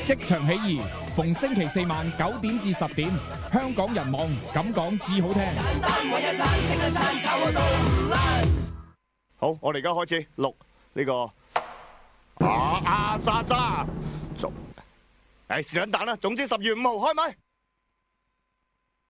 職場起義，逢星期4晚9點至10點，香港人網咁講至好聽。好，我哋而家開始錄呢個渣做，是但啦。總之10月5號開咪。